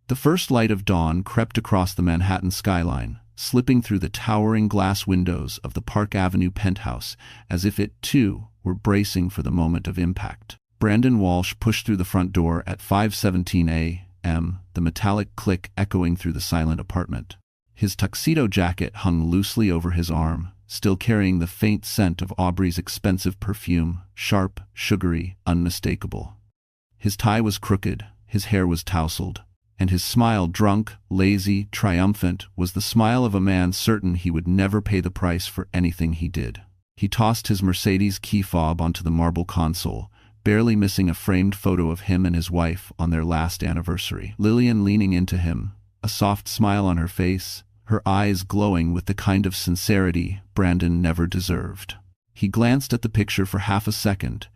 The first light of dawn crept across the Manhattan skyline, slipping through the towering glass windows of the Park Avenue penthouse as if it, too, were bracing for the moment of impact. Brandon Walsh pushed through the front door at 5:17 a.m., the metallic click echoing through the silent apartment. His tuxedo jacket hung loosely over his arm, still carrying the faint scent of Aubrey's expensive perfume, sharp, sugary, unmistakable. His tie was crooked, his hair was tousled, and his smile, drunk, lazy, triumphant, was the smile of a man certain he would never pay the price for anything he did. He tossed his Mercedes key fob onto the marble console, barely missing a framed photo of him and his wife on their last anniversary. Lillian leaning into him, a soft smile on her face, her eyes glowing with the kind of sincerity Brandon never deserved. He glanced at the picture for half a second,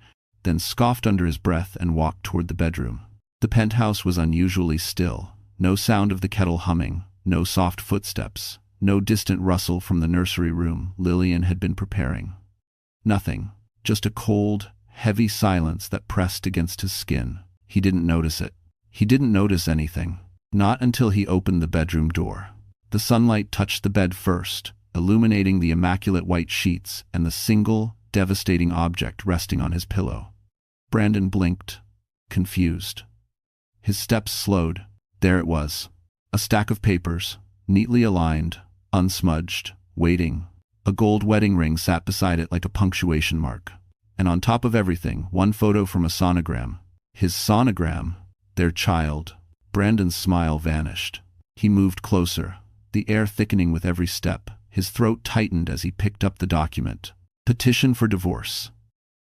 then scoffed under his breath and walked toward the bedroom. The penthouse was unusually still. No sound of the kettle humming, no soft footsteps, no distant rustle from the nursery room Lillian had been preparing. Nothing, just a cold, heavy silence that pressed against his skin. He didn't notice it. He didn't notice anything. Not until he opened the bedroom door. The sunlight touched the bed first, illuminating the immaculate white sheets and the single, devastating object resting on his pillow. Brandon blinked, confused. His steps slowed. There it was. A stack of papers, neatly aligned, unsmudged, waiting. A gold wedding ring sat beside it like a punctuation mark. And on top of everything, one photo from a sonogram. His sonogram, their child. Brandon's smile vanished. He moved closer, the air thickening with every step. His throat tightened as he picked up the document. Petition for divorce.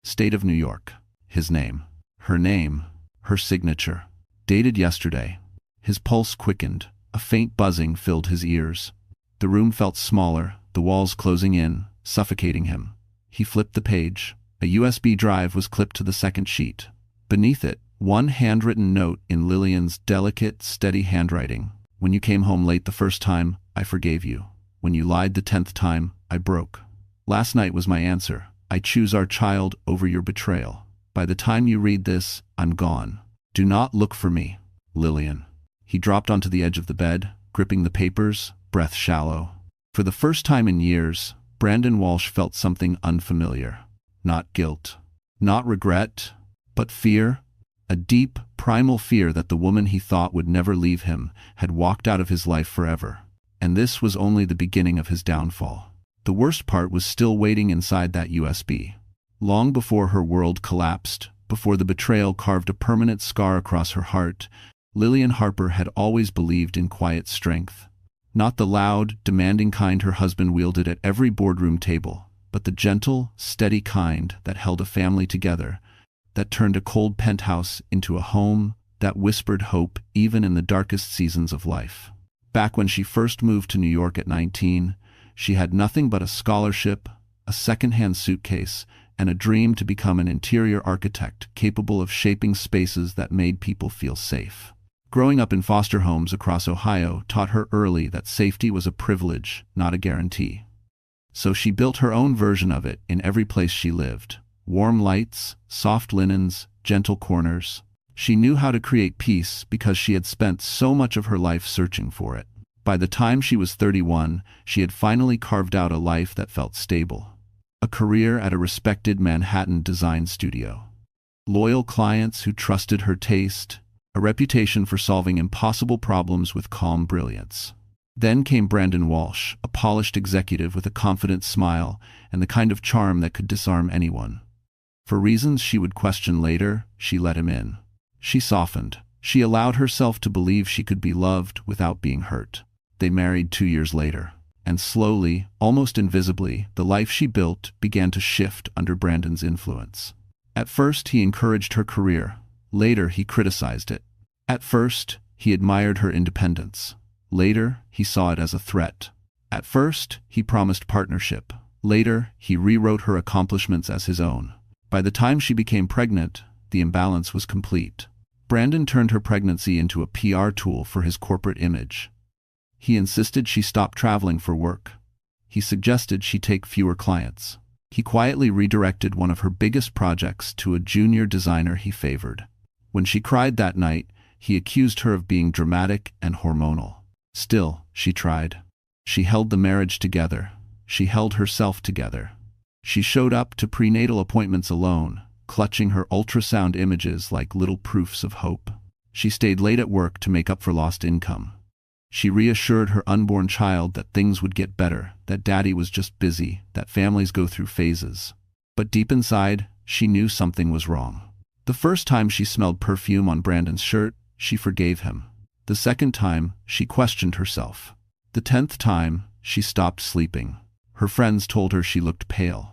State of New York. His name. Her signature. Dated yesterday. His pulse quickened. A faint buzzing filled his ears. The room felt smaller, the walls closing in, suffocating him. He flipped the page. A USB drive was clipped to the second sheet. Beneath it, one handwritten note in Lillian's delicate, steady handwriting. When you came home late the first time, I forgave you. When you lied the 10th time, I broke. Last night was my answer. I choose our child over your betrayal. By the time you read this, I'm gone. Do not look for me, Lillian. He dropped onto the edge of the bed, gripping the papers, breath shallow. For the first time in years, Brandon Walsh felt something unfamiliar. Not guilt, not regret, but fear. A deep, primal fear that the woman he thought would never leave him had walked out of his life forever. And this was only the beginning of his downfall. The worst part was still waiting inside that USB. Long before her world collapsed, before the betrayal carved a permanent scar across her heart, Lillian Harper had always believed in quiet strength. Not the loud, demanding kind her husband wielded at every boardroom table, but the gentle, steady kind that held a family together, that turned a cold penthouse into a home, that whispered hope even in the darkest seasons of life. Back when she first moved to New York at 19, she had nothing but a scholarship, a second-hand suitcase, and a dream to become an interior architect capable of shaping spaces that made people feel safe. Growing up in foster homes across Ohio taught her early that safety was a privilege, not a guarantee. So she built her own version of it in every place she lived. Warm lights, soft linens, gentle corners. She knew how to create peace because she had spent so much of her life searching for it. By the time she was 31, she had finally carved out a life that felt stable. A career at a respected Manhattan design studio. Loyal clients who trusted her taste, a reputation for solving impossible problems with calm brilliance. Then came Brandon Walsh, a polished executive with a confident smile and the kind of charm that could disarm anyone. For reasons she would question later, she let him in. She softened. She allowed herself to believe she could be loved without being hurt. They married 2 years later. And slowly, almost invisibly, the life she built began to shift under Brandon's influence. At first, he encouraged her career. Later, he criticized it. At first, he admired her independence. Later, he saw it as a threat. At first, he promised partnership. Later, he rewrote her accomplishments as his own. By the time she became pregnant, the imbalance was complete. Brandon turned her pregnancy into a PR tool for his corporate image. He insisted she stop traveling for work. He suggested she take fewer clients. He quietly redirected one of her biggest projects to a junior designer he favored. When she cried that night, he accused her of being dramatic and hormonal. Still, she tried. She held the marriage together. She held herself together. She showed up to prenatal appointments alone, clutching her ultrasound images like little proofs of hope. She stayed late at work to make up for lost income. She reassured her unborn child that things would get better, that daddy was just busy, that families go through phases. But deep inside, she knew something was wrong. The first time she smelled perfume on Brandon's shirt, she forgave him. The second time, she questioned herself. The 10th time, she stopped sleeping. Her friends told her she looked pale.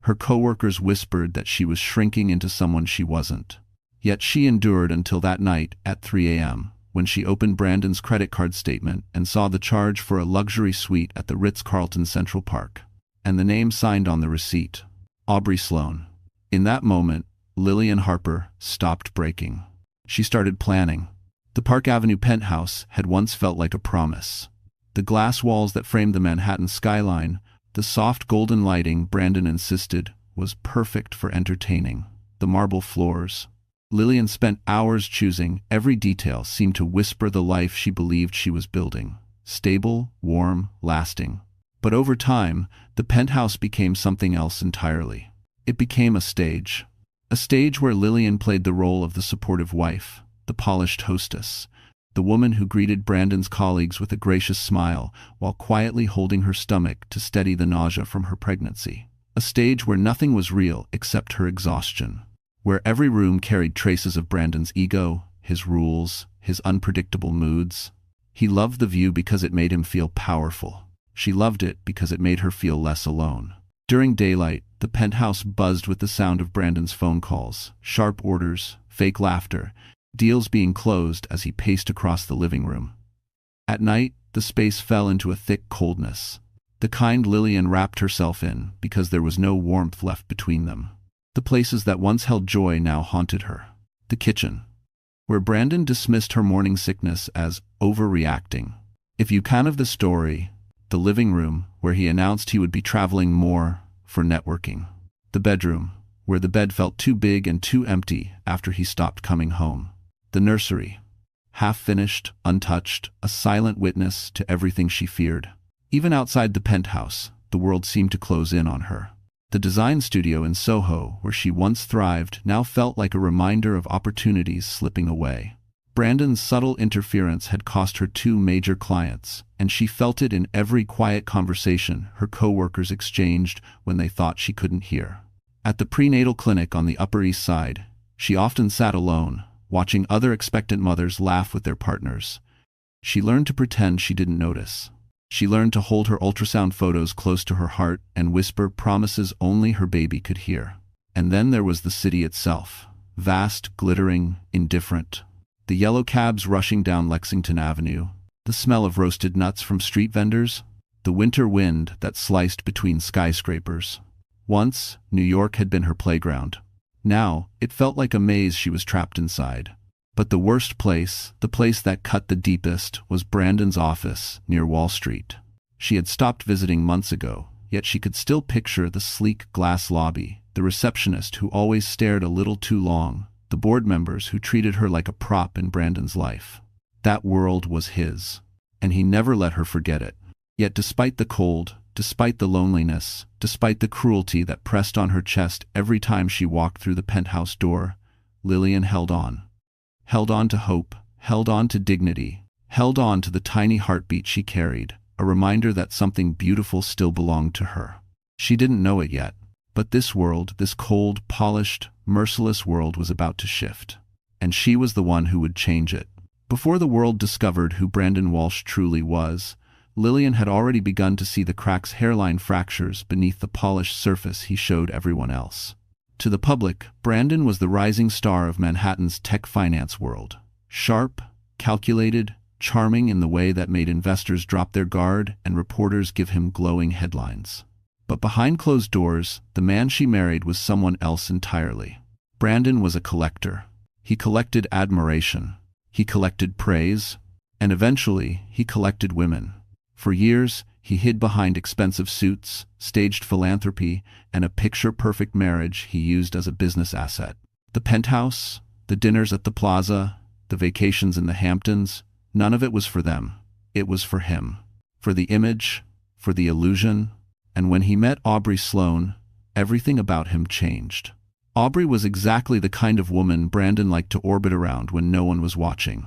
Her coworkers whispered that she was shrinking into someone she wasn't. Yet she endured until that night at 3 a.m., when she opened Brandon's credit card statement and saw the charge for a luxury suite at the Ritz-Carlton Central Park, and the name signed on the receipt, Aubrey Sloan. In that moment, Lillian Harper stopped breaking. She started planning. The Park Avenue penthouse had once felt like a promise. The glass walls that framed the Manhattan skyline, the soft golden lighting Brandon insisted was perfect for entertaining. The marble floors. Lillian spent hours choosing. Every detail seemed to whisper the life she believed she was building. Stable, warm, lasting. But over time, the penthouse became something else entirely. It became a stage. A stage where Lillian played the role of the supportive wife, the polished hostess, the woman who greeted Brandon's colleagues with a gracious smile while quietly holding her stomach to steady the nausea from her pregnancy. A stage where nothing was real except her exhaustion. Where every room carried traces of Brandon's ego, his rules, his unpredictable moods. He loved the view because it made him feel powerful. She loved it because it made her feel less alone. During daylight, the penthouse buzzed with the sound of Brandon's phone calls, sharp orders, fake laughter, deals being closed as he paced across the living room. At night, the space fell into a thick coldness, the kind Lillian wrapped herself in because there was no warmth left between them. The places that once held joy now haunted her. The kitchen, where Brandon dismissed her morning sickness as overreacting. If you count of the story, the living room, where he announced he would be traveling more for networking. The bedroom, where the bed felt too big and too empty after he stopped coming home. The nursery, half-finished, untouched, a silent witness to everything she feared. Even outside the penthouse, the world seemed to close in on her. The design studio in Soho, where she once thrived, now felt like a reminder of opportunities slipping away. Brandon's subtle interference had cost her 2 major clients, and she felt it in every quiet conversation her co-workers exchanged when they thought she couldn't hear. At the prenatal clinic on the Upper East Side, she often sat alone, watching other expectant mothers laugh with their partners. She learned to pretend she didn't notice. She learned to hold her ultrasound photos close to her heart and whisper promises only her baby could hear. And then there was the city itself. Vast, glittering, indifferent. The yellow cabs rushing down Lexington Avenue. The smell of roasted nuts from street vendors. The winter wind that sliced between skyscrapers. Once, New York had been her playground. Now, it felt like a maze she was trapped inside. But the worst place, the place that cut the deepest, was Brandon's office near Wall Street. She had stopped visiting months ago, yet she could still picture the sleek glass lobby, the receptionist who always stared a little too long, the board members who treated her like a prop in Brandon's life. That world was his, and he never let her forget it. Yet despite the cold, despite the loneliness, despite the cruelty that pressed on her chest every time she walked through the penthouse door, Lillian held on. Held on to hope, held on to dignity, held on to the tiny heartbeat she carried, a reminder that something beautiful still belonged to her. She didn't know it yet, but this world, this cold, polished, merciless world was about to shift. And she was the one who would change it. Before the world discovered who Brandon Walsh truly was, Lillian had already begun to see the cracks, hairline fractures beneath the polished surface he showed everyone else. To the public, Brandon was the rising star of Manhattan's tech finance world. Sharp, calculated, charming in the way that made investors drop their guard and reporters give him glowing headlines. But behind closed doors, the man she married was someone else entirely. Brandon was a collector. He collected admiration. He collected praise. And eventually, he collected women. For years, he hid behind expensive suits, staged philanthropy, and a picture-perfect marriage he used as a business asset. The penthouse, the dinners at the plaza, the vacations in the Hamptons, none of it was for them. It was for him. For the image, for the illusion. And when he met Aubrey Sloane, everything about him changed. Aubrey was exactly the kind of woman Brandon liked to orbit around when no one was watching.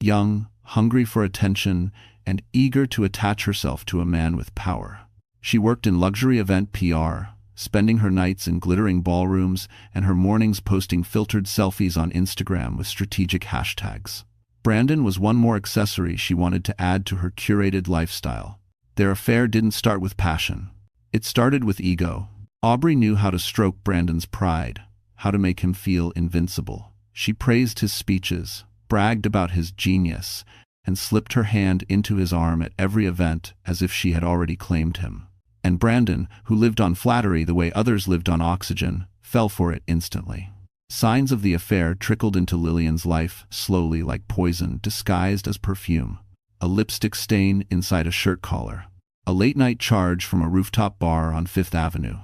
Young, hungry for attention, and eager to attach herself to a man with power. She worked in luxury event PR, spending her nights in glittering ballrooms and her mornings posting filtered selfies on Instagram with strategic hashtags. Brandon was one more accessory she wanted to add to her curated lifestyle. Their affair didn't start with passion. It started with ego. Aubrey knew how to stroke Brandon's pride, how to make him feel invincible. She praised his speeches, bragged about his genius, and slipped her hand into his arm at every event as if she had already claimed him. And Brandon, who lived on flattery the way others lived on oxygen, fell for it instantly. Signs of the affair trickled into Lillian's life, slowly like poison disguised as perfume. A lipstick stain inside a shirt collar. A late-night charge from a rooftop bar on Fifth Avenue.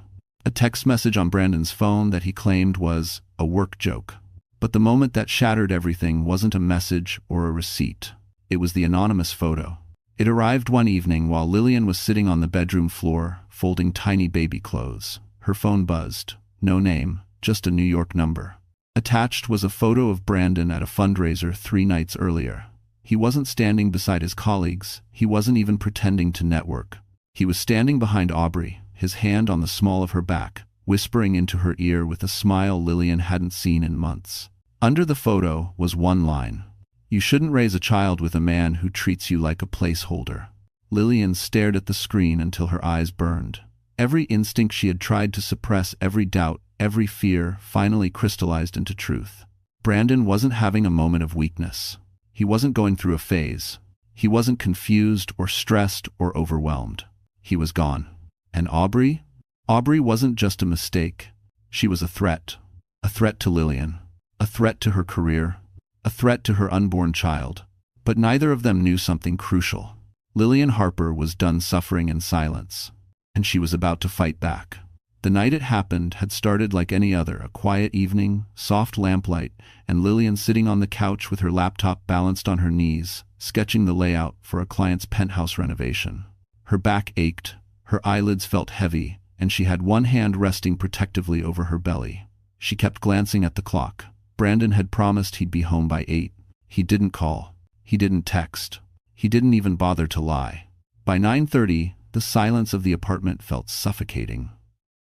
A text message on Brandon's phone that he claimed was a work joke. But the moment that shattered everything wasn't a message or a receipt. It was the anonymous photo. It arrived one evening while Lillian was sitting on the bedroom floor, folding tiny baby clothes. Her phone buzzed. No name, just a New York number. Attached was a photo of Brandon at a fundraiser 3 nights earlier. He wasn't standing beside his colleagues. He wasn't even pretending to network. He was standing behind Aubrey, his hand on the small of her back, whispering into her ear with a smile Lillian hadn't seen in months. Under the photo was one line. "You shouldn't raise a child with a man who treats you like a placeholder." Lillian stared at the screen until her eyes burned. Every instinct she had tried to suppress, every doubt, every fear, finally crystallized into truth. Brandon wasn't having a moment of weakness. He wasn't going through a phase. He wasn't confused or stressed or overwhelmed. He was gone. And Aubrey? Aubrey wasn't just a mistake. She was a threat. A threat to Lillian. A threat to her career. A threat to her unborn child. But neither of them knew something crucial. Lillian Harper was done suffering in silence, and she was about to fight back. The night it happened had started like any other, a quiet evening, soft lamplight, and Lillian sitting on the couch with her laptop balanced on her knees, sketching the layout for a client's penthouse renovation. Her back ached, her eyelids felt heavy, and she had one hand resting protectively over her belly. She kept glancing at the clock. Brandon had promised he'd be home by 8. He didn't call. He didn't text. He didn't even bother to lie. By 9:30, the silence of the apartment felt suffocating.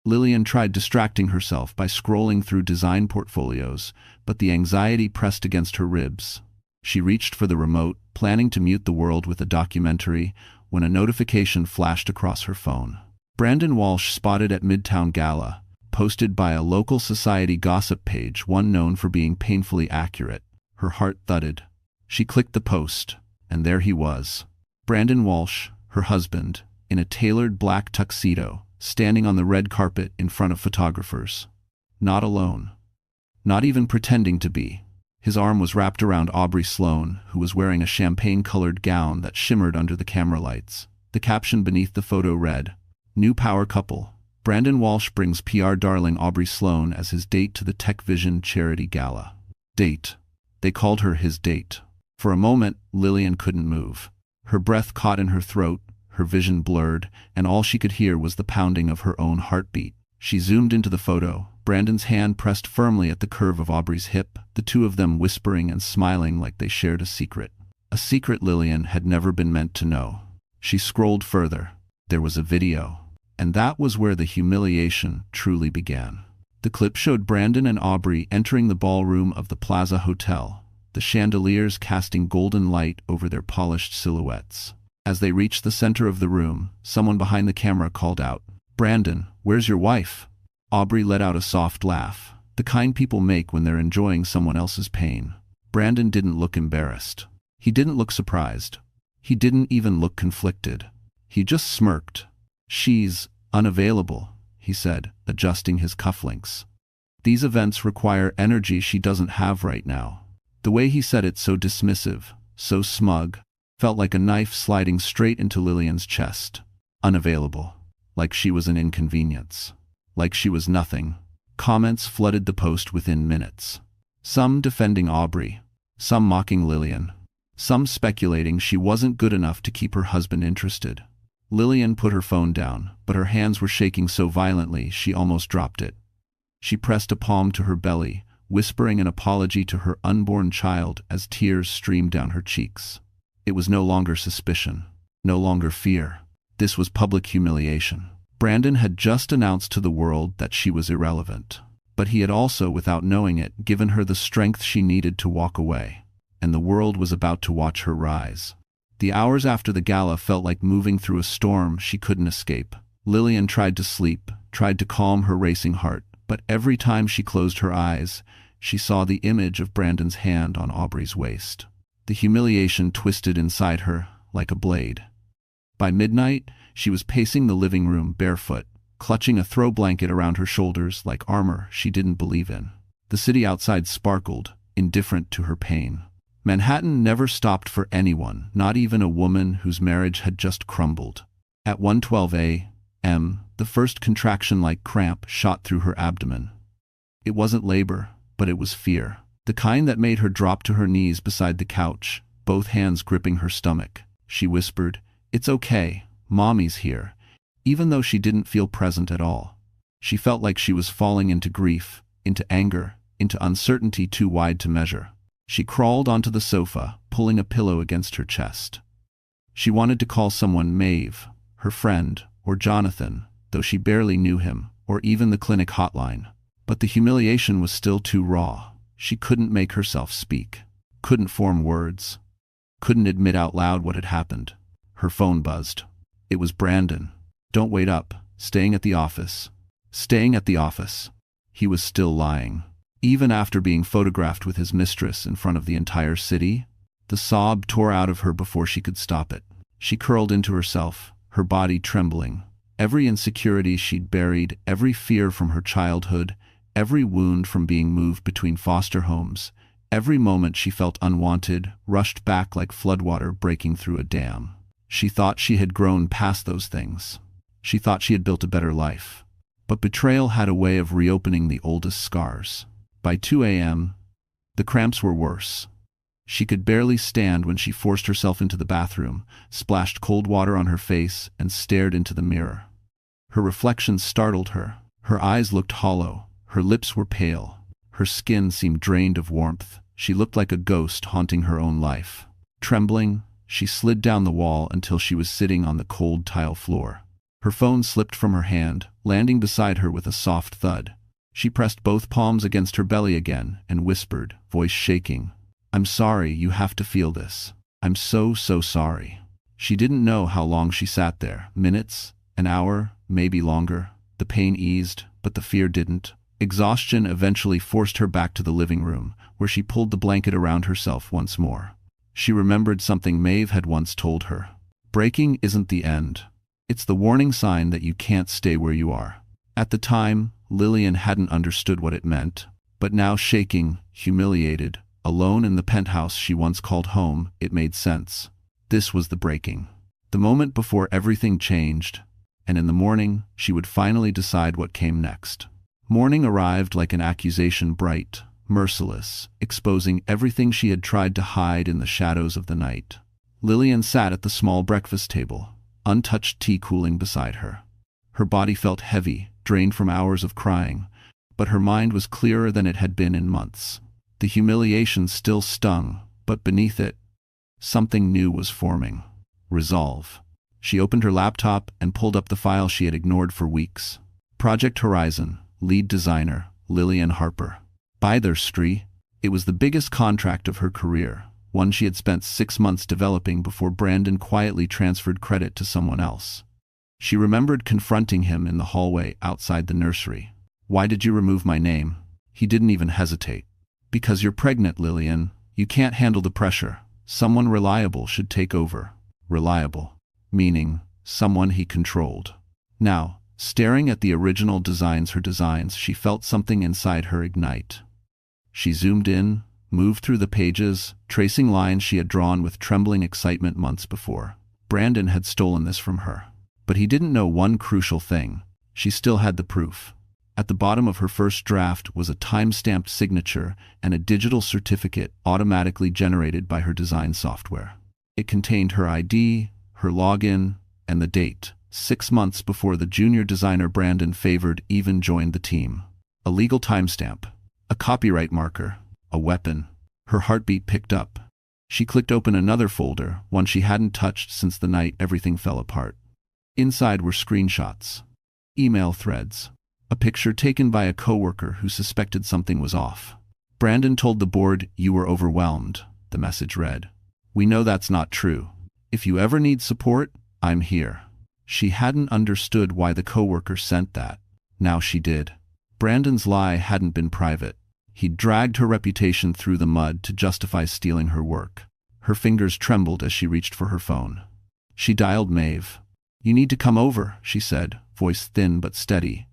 Lillian tried distracting herself by scrolling through design portfolios, but the anxiety pressed against her ribs. She reached for the remote, planning to mute the world with a documentary, when a notification flashed across her phone. Brandon Walsh spotted at Midtown Gala, posted by a local society gossip page, one known for being painfully accurate. Her heart thudded. She clicked the post, and there he was. Brandon Walsh, her husband, in a tailored black tuxedo, standing on the red carpet in front of photographers. Not alone. Not even pretending to be. His arm was wrapped around Aubrey Sloane, who was wearing a champagne-colored gown that shimmered under the camera lights. The caption beneath the photo read, "New power couple. Brandon Walsh brings PR darling Aubrey Sloane as his date to the Tech Vision charity gala." Date. They called her his date. For a moment, Lillian couldn't move. Her breath caught in her throat, her vision blurred, and all she could hear was the pounding of her own heartbeat. She zoomed into the photo, Brandon's hand pressed firmly at the curve of Aubrey's hip, the two of them whispering and smiling like they shared a secret. A secret Lillian had never been meant to know. She scrolled further. There was a video. And that was where the humiliation truly began. The clip showed Brandon and Aubrey entering the ballroom of the Plaza Hotel, the chandeliers casting golden light over their polished silhouettes. As they reached the center of the room, someone behind the camera called out, "Brandon, where's your wife?" Aubrey let out a soft laugh, the kind people make when they're enjoying someone else's pain. Brandon didn't look embarrassed. He didn't look surprised. He didn't even look conflicted. He just smirked. "She's unavailable," he said, adjusting his cufflinks. "These events require energy she doesn't have right now." The way he said it, so dismissive, so smug, felt like a knife sliding straight into Lillian's chest. Unavailable. Like she was an inconvenience. Like she was nothing. Comments flooded the post within minutes. Some defending Aubrey. some mocking Lillian, some speculating she wasn't good enough to keep her husband interested. Lillian put her phone down, but her hands were shaking so violently she almost dropped it. She pressed a palm to her belly, whispering an apology to her unborn child as tears streamed down her cheeks. It was no longer suspicion, no longer fear. This was public humiliation. Brandon had just announced to the world that she was irrelevant. But he had also, without knowing it, given her the strength she needed to walk away. And the world was about to watch her rise. The hours after the gala felt like moving through a storm she couldn't escape. Lillian tried to sleep, tried to calm her racing heart, but every time she closed her eyes, she saw the image of Brandon's hand on Aubrey's waist. The humiliation twisted inside her like a blade. By midnight, she was pacing the living room barefoot, clutching a throw blanket around her shoulders like armor she didn't believe in. The city outside sparkled, indifferent to her pain. Manhattan never stopped for anyone, not even a woman whose marriage had just crumbled. At 1:12 a.m., the first contraction-like cramp shot through her abdomen. It wasn't labor, but it was fear. The kind that made her drop to her knees beside the couch, both hands gripping her stomach. She whispered, "It's okay, Mommy's here," even though she didn't feel present at all. She felt like she was falling into grief, into anger, into uncertainty too wide to measure. She crawled onto the sofa, pulling a pillow against her chest. She wanted to call someone Maeve, her friend, or Jonathan, though she barely knew him, or even the clinic hotline. But the humiliation was still too raw. She couldn't make herself speak, couldn't form words, couldn't admit out loud what had happened. Her phone buzzed. It was Brandon. "Don't wait up. Staying at the office." Staying at the office. He was still lying. Even after being photographed with his mistress in front of the entire city, the sob tore out of her before she could stop it. She curled into herself, her body trembling. Every insecurity she'd buried, every fear from her childhood, every wound from being moved between foster homes, every moment she felt unwanted, rushed back like floodwater breaking through a dam. She thought she had grown past those things. She thought she had built a better life. But betrayal had a way of reopening the oldest scars. By 2 a.m., the cramps were worse. She could barely stand when she forced herself into the bathroom, splashed cold water on her face, and stared into the mirror. Her reflection startled her. Her eyes looked hollow. Her lips were pale. Her skin seemed drained of warmth. She looked like a ghost haunting her own life. Trembling, she slid down the wall until she was sitting on the cold tile floor. Her phone slipped from her hand, landing beside her with a soft thud. She pressed both palms against her belly again and whispered, voice shaking, "I'm sorry you have to feel this. I'm so sorry." She didn't know how long she sat there. Minutes, an hour, maybe longer. The pain eased, but the fear didn't. Exhaustion eventually forced her back to the living room, where she pulled the blanket around herself once more. She remembered something Maeve had once told her. Breaking isn't the end. It's the warning sign that you can't stay where you are. At the time, Lillian hadn't understood what it meant, but now shaking, humiliated, alone in the penthouse she once called home, it made sense. This was the breaking. The moment before everything changed, and in the morning, she would finally decide what came next. Morning arrived like an accusation, bright, merciless, exposing everything she had tried to hide in the shadows of the night. Lillian sat at the small breakfast table, untouched tea cooling beside her. Her body felt heavy, drained from hours of crying, but her mind was clearer than it had been in months. The humiliation still stung, but beneath it, something new was forming. Resolve. She opened her laptop and pulled up the file she had ignored for weeks. Project Horizon, lead designer, Lillian Harper. Street. It was the biggest contract of her career, one she had spent 6 months developing before Brandon quietly transferred credit to someone else. She remembered confronting him in the hallway outside the nursery. "Why did you remove my name?" He didn't even hesitate. "Because you're pregnant, Lillian. You can't handle the pressure. Someone reliable should take over." Reliable. Meaning, someone he controlled. Now, staring at the original designs, she felt something inside her ignite. She zoomed in, moved through the pages, tracing lines she had drawn with trembling excitement months before. Brandon had stolen this from her. But he didn't know one crucial thing. She still had the proof. At the bottom of her first draft was a time-stamped signature and a digital certificate automatically generated by her design software. It contained her ID, her login, and the date, 6 months before the junior designer Brandon favored even joined the team. A legal timestamp, a copyright marker, a weapon. Her heartbeat picked up. She clicked open another folder, one she hadn't touched since the night everything fell apart. Inside were screenshots, email threads, a picture taken by a coworker who suspected something was off. Brandon told the board, "You were overwhelmed," the message read. "We know that's not true. If you ever need support, I'm here." She hadn't understood why the coworker sent that. Now she did. Brandon's lie hadn't been private. He'd dragged her reputation through the mud to justify stealing her work. Her fingers trembled as she reached for her phone. She dialed Maeve. "You need to come over," she said, voice thin but steady.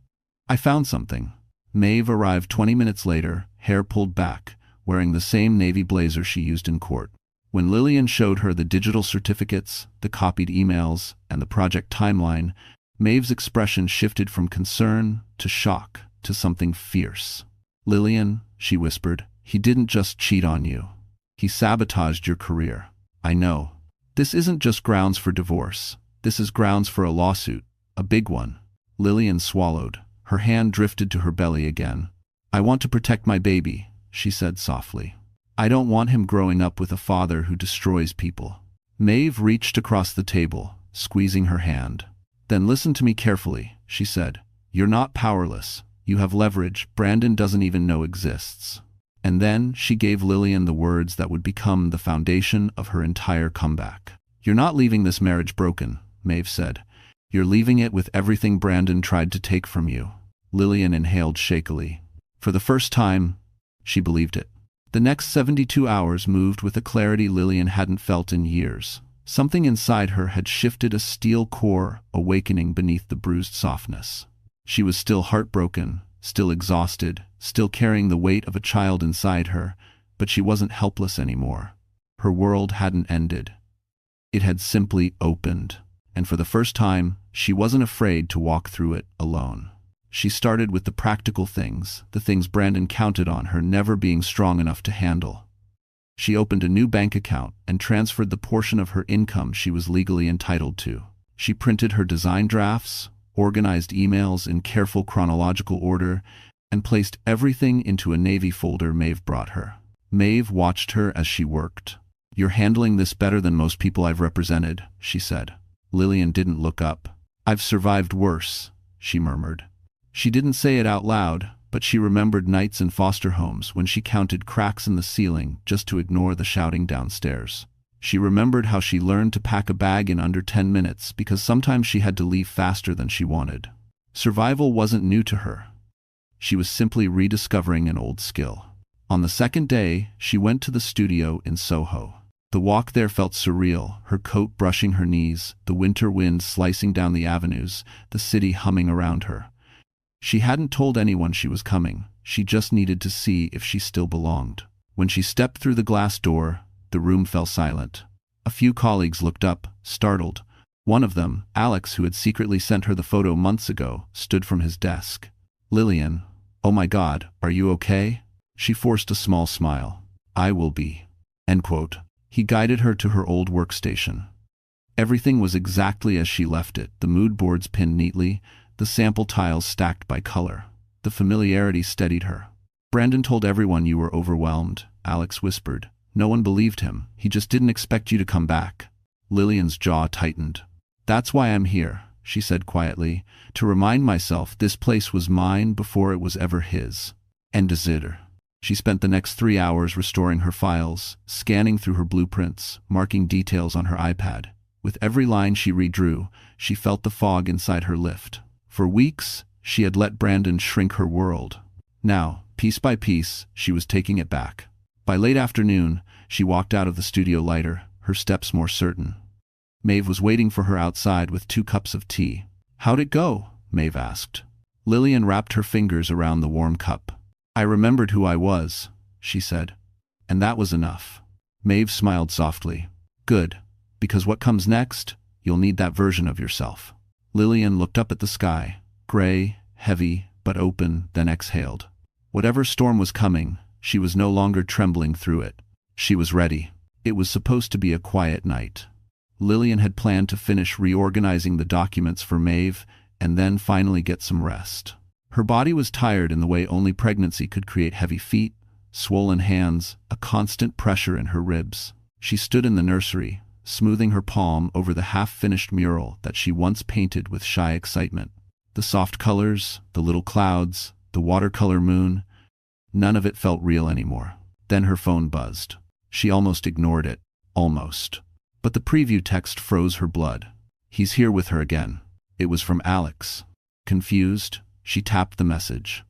"I found something." Maeve arrived 20 minutes later, hair pulled back, wearing the same navy blazer she used in court. When Lillian showed her the digital certificates, the copied emails, and the project timeline, Maeve's expression shifted from concern to shock to something fierce. "Lillian," she whispered, "he didn't just cheat on you. He sabotaged your career. I know. This isn't just grounds for divorce. This is grounds for a lawsuit, a big one." Lillian swallowed. Her hand drifted to her belly again. "I want to protect my baby," she said softly. "I don't want him growing up with a father who destroys people." Maeve reached across the table, squeezing her hand. "Then listen to me carefully," she said. "You're not powerless. You have leverage Brandon doesn't even know exists." And then she gave Lillian the words that would become the foundation of her entire comeback. "You're not leaving this marriage broken," Maeve said. "You're leaving it with everything Brandon tried to take from you." Lillian inhaled shakily. For the first time, she believed it. The next 72 hours moved with a clarity Lillian hadn't felt in years. Something inside her had shifted, a steel core awakening beneath the bruised softness. She was still heartbroken, still exhausted, still carrying the weight of a child inside her, but she wasn't helpless anymore. Her world hadn't ended. It had simply opened, and for the first time, she wasn't afraid to walk through it alone. She started with the practical things, the things Brandon counted on her never being strong enough to handle. She opened a new bank account and transferred the portion of her income she was legally entitled to. She printed her design drafts, organized emails in careful chronological order, and placed everything into a navy folder Maeve brought her. Maeve watched her as she worked. "You're handling this better than most people I've represented," she said. Lillian didn't look up. "I've survived worse," she murmured. She didn't say it out loud, but she remembered nights in foster homes when she counted cracks in the ceiling just to ignore the shouting downstairs. She remembered how she learned to pack a bag in under 10 minutes because sometimes she had to leave faster than she wanted. Survival wasn't new to her. She was simply rediscovering an old skill. On the second day, she went to the studio in Soho. The walk there felt surreal, her coat brushing her knees, the winter wind slicing down the avenues, the city humming around her. She hadn't told anyone she was coming. She just needed to see if she still belonged. When she stepped through the glass door, the room fell silent. A few colleagues looked up, startled. One of them, Alex, who had secretly sent her the photo months ago, stood from his desk. "Lillian, oh my God, are you okay?" She forced a small smile. "I will be." End quote. He guided her to her old workstation. Everything was exactly as she left it, the mood boards pinned neatly, the sample tiles stacked by color. The familiarity steadied her. "Brandon told everyone you were overwhelmed," Alex whispered. "No one believed him. He just didn't expect you to come back." Lillian's jaw tightened. "That's why I'm here," she said quietly, "to remind myself this place was mine before it was ever his." And Desiter. She spent the next 3 hours restoring her files, scanning through her blueprints, marking details on her iPad. With every line she redrew, she felt the fog inside her lift. For weeks, she had let Brandon shrink her world. Now, piece by piece, she was taking it back. By late afternoon, she walked out of the studio lighter, her steps more certain. Maeve was waiting for her outside with 2 cups of tea. "How'd it go?" Maeve asked. Lillian wrapped her fingers around the warm cup. "I remembered who I was," she said. "And that was enough." Maeve smiled softly. "Good, because what comes next, you'll need that version of yourself." Lillian looked up at the sky, gray, heavy, but open, then exhaled. Whatever storm was coming, she was no longer trembling through it. She was ready. It was supposed to be a quiet night. Lillian had planned to finish reorganizing the documents for Maeve and then finally get some rest. Her body was tired in the way only pregnancy could create: heavy feet, swollen hands, a constant pressure in her ribs. She stood in the nursery, smoothing her palm over the half-finished mural that she once painted with shy excitement. The soft colors, the little clouds, the watercolor moon, none of it felt real anymore. Then her phone buzzed. She almost ignored it. Almost. But the preview text froze her blood. He's here with her again. It was from Alex. Confused, she tapped the message.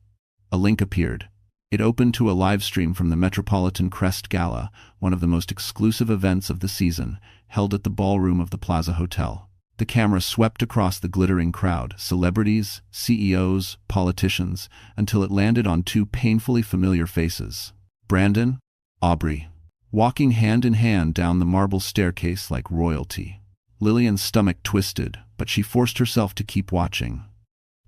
A link appeared. It opened to a live stream from the Metropolitan Crest Gala, one of the most exclusive events of the season, held at the ballroom of the Plaza Hotel. The camera swept across the glittering crowd, celebrities, CEOs, politicians, until it landed on two painfully familiar faces. Brandon, Aubrey, walking hand in hand down the marble staircase like royalty. Lillian's stomach twisted, but she forced herself to keep watching.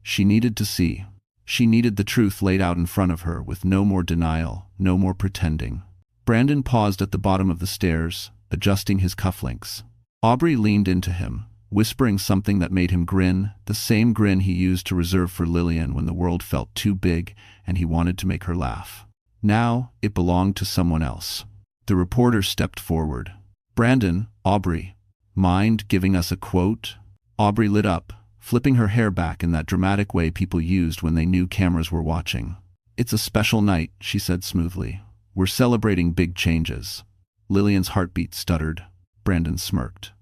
She needed to see. She needed the truth laid out in front of her, with no more denial, no more pretending. Brandon paused at the bottom of the stairs, adjusting his cufflinks. Aubrey leaned into him, whispering something that made him grin, the same grin he used to reserve for Lillian when the world felt too big and he wanted to make her laugh. Now, it belonged to someone else. The reporter stepped forward. Brandon, Aubrey, mind giving us a quote? Aubrey lit up, flipping her hair back in that dramatic way people used when they knew cameras were watching. It's a special night, she said smoothly. We're celebrating big changes. Lillian's heartbeat stuttered. Brandon smirked.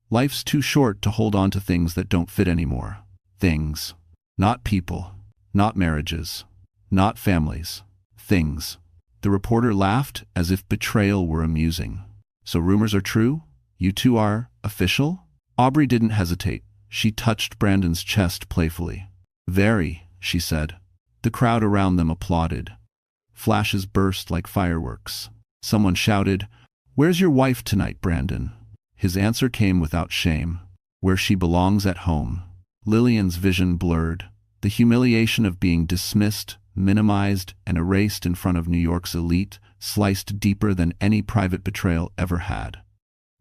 Life's too short to hold on to things that don't fit anymore. Things. Not people. Not marriages. Not families. Things. The reporter laughed as if betrayal were amusing. So rumors are true? You two are official? Aubrey didn't hesitate. She touched Brandon's chest playfully. Very, she said. The crowd around them applauded. Flashes burst like fireworks. Someone shouted, "Where's your wife tonight, Brandon?" His answer came without shame. Where she belongs, at home. Lillian's vision blurred. The humiliation of being dismissed, minimized, and erased in front of New York's elite sliced deeper than any private betrayal ever had.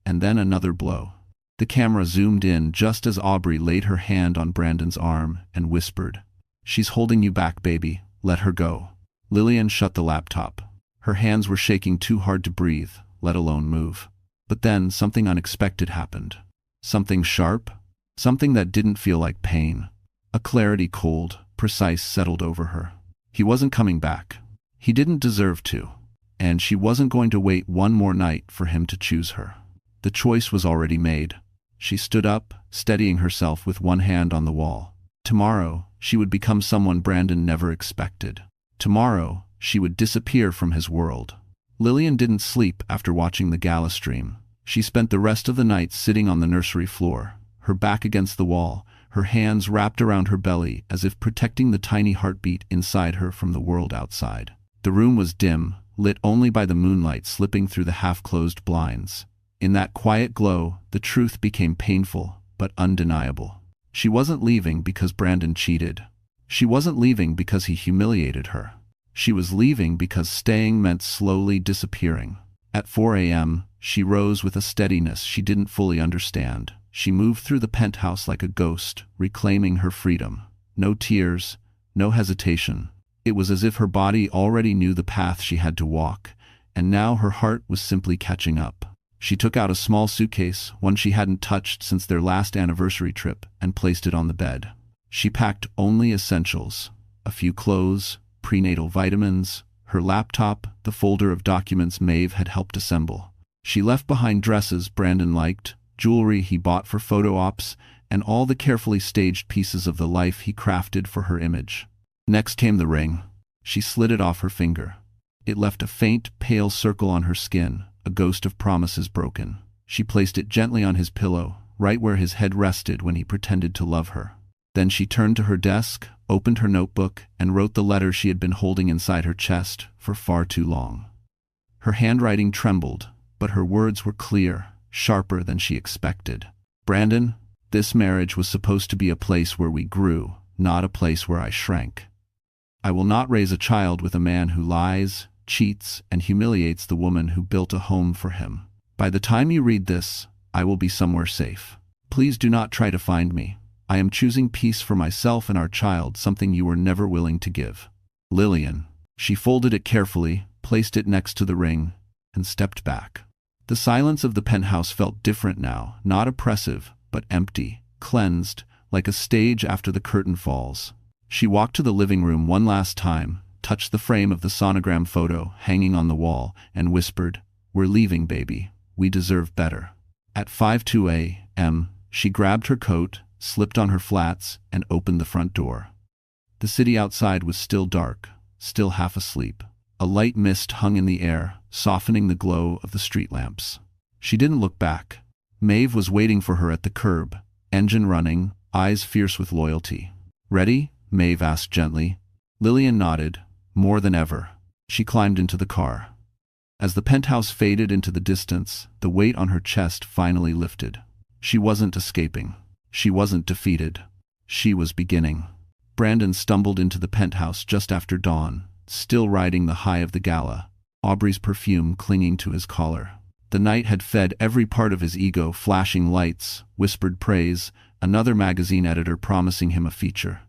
And then another blow. The camera zoomed in just as Aubrey laid her hand on Brandon's arm and whispered, "She's holding you back, baby. Let her go." Lillian shut the laptop. Her hands were shaking too hard to breathe, let alone move. But then something unexpected happened. Something sharp. Something that didn't feel like pain. A clarity cold, precise settled over her. He wasn't coming back. He didn't deserve to. And she wasn't going to wait one more night for him to choose her. The choice was already made. She stood up, steadying herself with one hand on the wall. Tomorrow, she would become someone Brandon never expected. Tomorrow, she would disappear from his world. Lillian didn't sleep after watching the gala stream. She spent the rest of the night sitting on the nursery floor, her back against the wall, her hands wrapped around her belly as if protecting the tiny heartbeat inside her from the world outside. The room was dim, lit only by the moonlight slipping through the half-closed blinds. In that quiet glow, the truth became painful, but undeniable. She wasn't leaving because Brandon cheated. She wasn't leaving because he humiliated her. She was leaving because staying meant slowly disappearing. At 4 a.m., she rose with a steadiness she didn't fully understand. She moved through the penthouse like a ghost, reclaiming her freedom. No tears, no hesitation. It was as if her body already knew the path she had to walk, and now her heart was simply catching up. She took out a small suitcase, one she hadn't touched since their last anniversary trip, and placed it on the bed. She packed only essentials: a few clothes, prenatal vitamins, her laptop, the folder of documents Maeve had helped assemble. She left behind dresses Brandon liked, jewelry he bought for photo ops, and all the carefully staged pieces of the life he crafted for her image. Next came the ring. She slid it off her finger. It left a faint, pale circle on her skin, a ghost of promises broken. She placed it gently on his pillow, right where his head rested when he pretended to love her. Then she turned to her desk, opened her notebook, and wrote the letter she had been holding inside her chest for far too long. Her handwriting trembled, but her words were clear, sharper than she expected. Brandon, this marriage was supposed to be a place where we grew, not a place where I shrank. I will not raise a child with a man who lies, cheats, and humiliates the woman who built a home for him. By the time you read this, I will be somewhere safe. Please do not try to find me. I am choosing peace for myself and our child, something you were never willing to give. Lillian. She folded it carefully, placed it next to the ring, and stepped back. The silence of the penthouse felt different now, not oppressive, but empty, cleansed, like a stage after the curtain falls. She walked to the living room one last time, touched the frame of the sonogram photo hanging on the wall, and whispered, "We're leaving, baby. We deserve better." At 5:02 a.m., she grabbed her coat, slipped on her flats, and opened the front door. The city outside was still dark, still half asleep. A light mist hung in the air, softening the glow of the street lamps. She didn't look back. Maeve was waiting for her at the curb, engine running, eyes fierce with loyalty. "Ready?" Maeve asked gently. Lillian nodded, more than ever. She climbed into the car. As the penthouse faded into the distance, the weight on her chest finally lifted. She wasn't escaping. She wasn't defeated. She was beginning. Brandon stumbled into the penthouse just after dawn, still riding the high of the gala, Aubrey's perfume clinging to his collar. The night had fed every part of his ego, flashing lights, whispered praise, another magazine editor promising him a feature.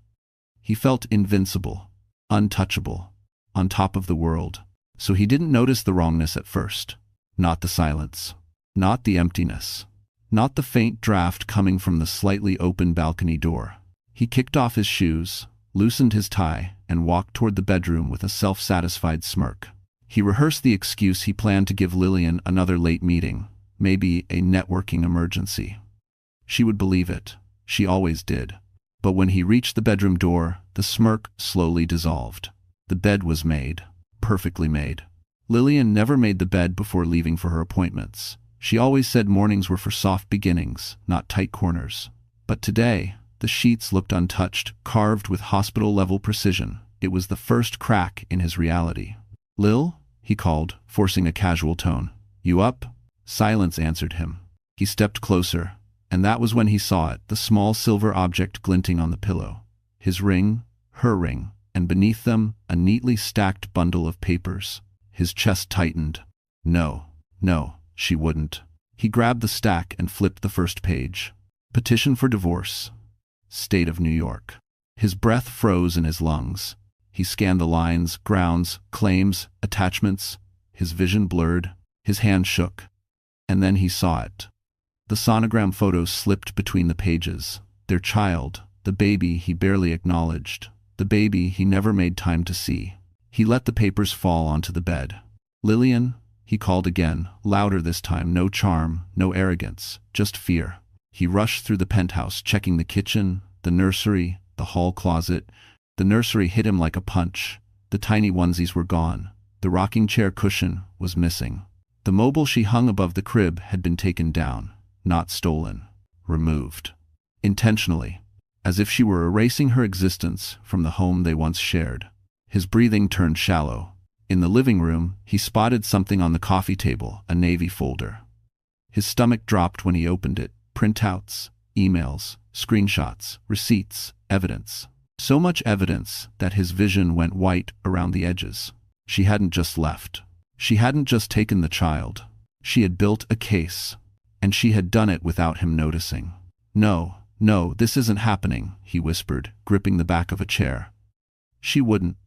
He felt invincible, untouchable, on top of the world. So he didn't notice the wrongness at first. Not the silence. Not the emptiness. Not the faint draft coming from the slightly open balcony door. He kicked off his shoes, loosened his tie, and walked toward the bedroom with a self-satisfied smirk. He rehearsed the excuse he planned to give Lillian another late meeting, maybe a networking emergency. She would believe it. She always did. But when he reached the bedroom door, the smirk slowly dissolved. The bed was made. Perfectly made. Lillian never made the bed before leaving for her appointments. She always said mornings were for soft beginnings, not tight corners. But today, the sheets looked untouched, carved with hospital-level precision. It was the first crack in his reality. "Lil?" he called, forcing a casual tone. "You up?" Silence answered him. He stepped closer, and that was when he saw it, the small silver object glinting on the pillow. His ring, her ring, and beneath them, a neatly stacked bundle of papers. His chest tightened. No, she wouldn't. He grabbed the stack and flipped the first page. Petition for divorce. State of New York. His breath froze in his lungs. He scanned the lines, grounds, claims, attachments. His vision blurred. His hand shook. And then he saw it. The sonogram photos slipped between the pages. Their child, the baby he barely acknowledged. The baby he never made time to see. He let the papers fall onto the bed. "Lillian?" he called again, louder this time, no charm, no arrogance, just fear. He rushed through the penthouse, checking the kitchen, the nursery, the hall closet. The nursery hit him like a punch. The tiny onesies were gone. The rocking chair cushion was missing. The mobile she hung above the crib had been taken down, not stolen, removed. Intentionally. As if she were erasing her existence from the home they once shared. His breathing turned shallow. In the living room, he spotted something on the coffee table, a navy folder. His stomach dropped when he opened it. Printouts, emails, screenshots, receipts, evidence. So much evidence that his vision went white around the edges. She hadn't just left. She hadn't just taken the child. She had built a case. And she had done it without him noticing. No, this isn't happening, he whispered, gripping the back of a chair. She wouldn't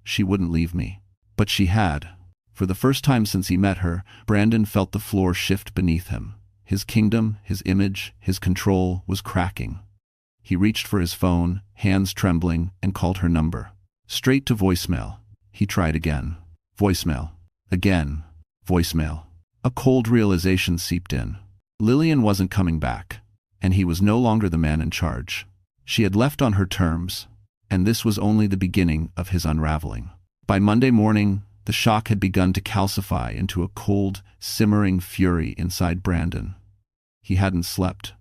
leave me. But she had. For the first time since he met her, Brandon felt the floor shift beneath him. His kingdom, his image, his control was cracking. He reached for his phone, hands trembling, and called her number. Straight to voicemail. He tried again. Voicemail. Again. Voicemail. A cold realization seeped in. Lillian wasn't coming back. And he was no longer the man in charge. She had left on her terms, and this was only the beginning of his unraveling. By Monday morning, the shock had begun to calcify into a cold, simmering fury inside Brandon. He hadn't slept.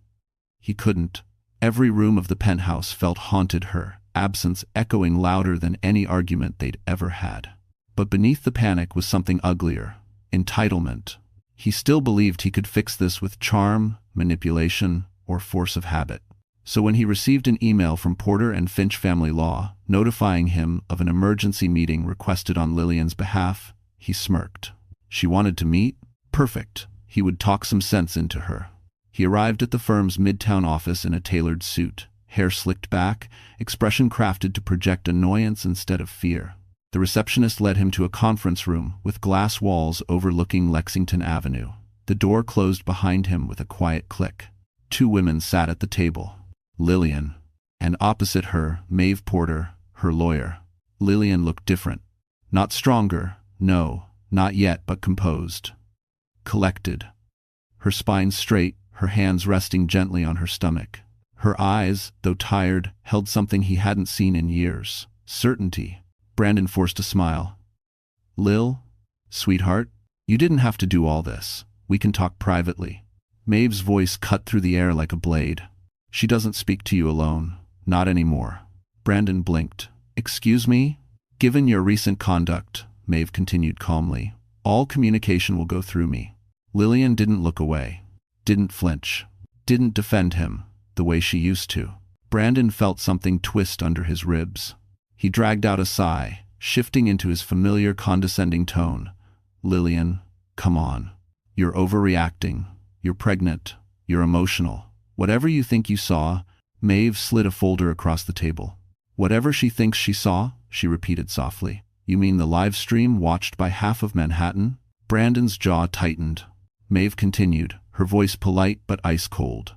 He couldn't. Every room of the penthouse felt haunted, her absence echoing louder than any argument they'd ever had. But beneath the panic was something uglier. Entitlement. He still believed he could fix this with charm, manipulation, or force of habit. So when he received an email from Porter and Finch Family Law, notifying him of an emergency meeting requested on Lillian's behalf, he smirked. She wanted to meet? Perfect. He would talk some sense into her. He arrived at the firm's midtown office in a tailored suit, hair slicked back, expression crafted to project annoyance instead of fear. The receptionist led him to a conference room with glass walls overlooking Lexington Avenue. The door closed behind him with a quiet click. 2 women sat at the table. Lillian, and opposite her, Maeve Porter, her lawyer. Lillian looked different. Not stronger, no, not yet, but composed. Collected. Her spine straight, her hands resting gently on her stomach. Her eyes, though tired, held something he hadn't seen in years. Certainty. Brandon forced a smile. Lil, sweetheart, you didn't have to do all this. We can talk privately. Maeve's voice cut through the air like a blade. She doesn't speak to you alone. Not anymore. Brandon blinked. Excuse me? Given your recent conduct, Maeve continued calmly, all communication will go through me. Lillian didn't look away. Didn't flinch. Didn't defend him, the way she used to. Brandon felt something twist under his ribs. He dragged out a sigh, shifting into his familiar condescending tone. Lillian, come on. You're overreacting. You're pregnant. You're emotional. Whatever you think you saw, Maeve slid a folder across the table. Whatever she thinks she saw, she repeated softly. You mean the live stream watched by half of Manhattan? Brandon's jaw tightened. Maeve continued, her voice polite but ice cold.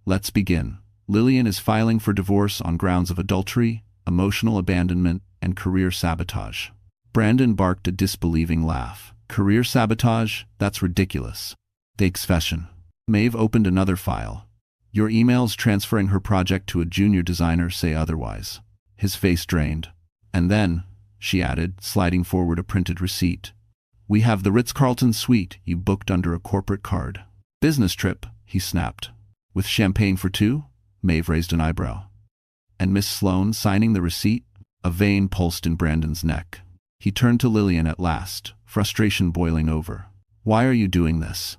Let's begin. Lillian is filing for divorce on grounds of adultery, emotional abandonment, and career sabotage. Brandon barked a disbelieving laugh. Career sabotage? That's ridiculous. Exfession. Maeve opened another file. Your emails transferring her project to a junior designer say otherwise. His face drained. And then, she added, sliding forward a printed receipt. We have the Ritz-Carlton suite you booked under a corporate card. Business trip, he snapped. With champagne for 2? Maeve raised an eyebrow. And Miss Sloane signing the receipt? A vein pulsed in Brandon's neck. He turned to Lillian at last, frustration boiling over. Why are you doing this?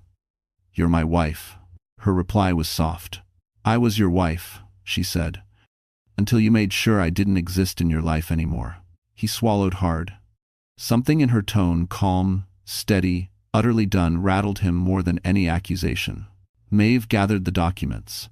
You're my wife. Her reply was soft. I was your wife, she said, until you made sure I didn't exist in your life anymore. He swallowed hard. Something in her tone, calm, steady, utterly done, rattled him more than any accusation. Maeve gathered the documents.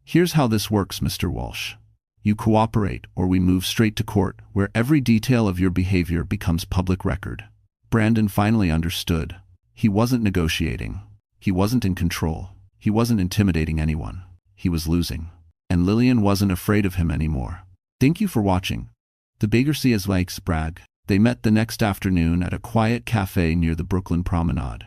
Here's how this works, Mr. Walsh. You cooperate, or we move straight to court, where every detail of your behavior becomes public record. Brandon finally understood. He wasn't negotiating. He wasn't in control. He wasn't intimidating anyone. He was losing. And Lillian wasn't afraid of him anymore. Thank you for watching. The Bagersias likes brag. They met the next afternoon at a quiet cafe near the Brooklyn Promenade.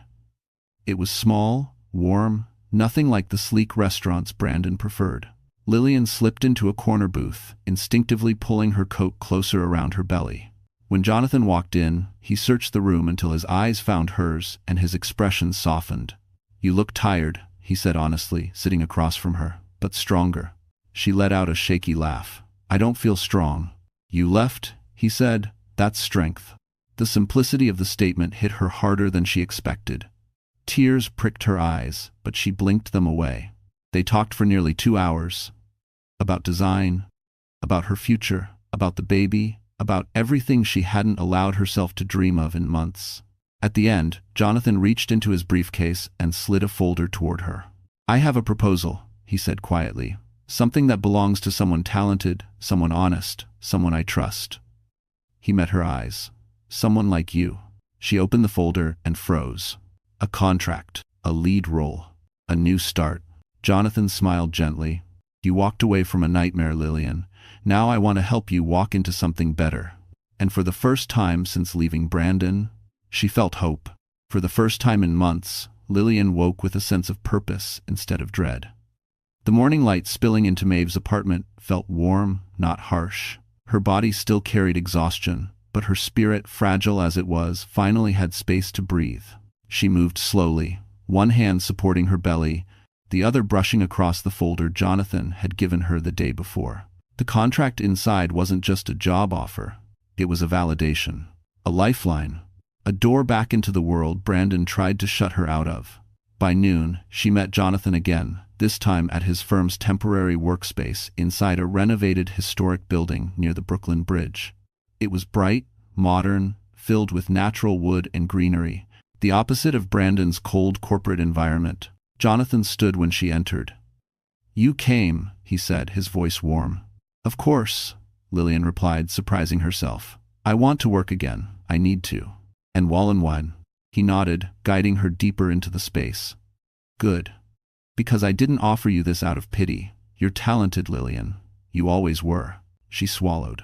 It was small, warm, nothing like the sleek restaurants Brandon preferred. Lillian slipped into a corner booth, instinctively pulling her coat closer around her belly. When Jonathan walked in, he searched the room until his eyes found hers and his expression softened. You look tired, he said honestly, sitting across from her, but stronger. She let out a shaky laugh. I don't feel strong. You left, he said. That's strength. The simplicity of the statement hit her harder than she expected. Tears pricked her eyes, but she blinked them away. They talked for nearly 2 hours. About design, about her future, about the baby, about everything she hadn't allowed herself to dream of in months. At the end, Jonathan reached into his briefcase and slid a folder toward her. I have a proposal, he said quietly. Something that belongs to someone talented, someone honest, someone I trust. He met her eyes. Someone like you. She opened the folder and froze. A contract, a lead role, a new start. Jonathan smiled gently. You walked away from a nightmare, Lillian. Now I want to help you walk into something better. And for the first time since leaving Brandon, she felt hope. For the first time in months, Lillian woke with a sense of purpose instead of dread. The morning light spilling into Maeve's apartment felt warm, not harsh. Her body still carried exhaustion, but her spirit, fragile as it was, finally had space to breathe. She moved slowly, one hand supporting her belly, the other brushing across the folder Jonathan had given her the day before. The contract inside wasn't just a job offer. It was a validation, a lifeline, a door back into the world Brandon tried to shut her out of. By noon, she met Jonathan again, this time at his firm's temporary workspace inside a renovated historic building near the Brooklyn Bridge. It was bright, modern, filled with natural wood and greenery, the opposite of Brandon's cold corporate environment. Jonathan stood when she entered. "You came," he said, his voice warm. "Of course," Lillian replied, surprising herself. "I want to work again. I need to." "And Wallenwein?" He nodded, guiding her deeper into the space. "Good. Because I didn't offer you this out of pity. You're talented, Lillian. You always were." She swallowed.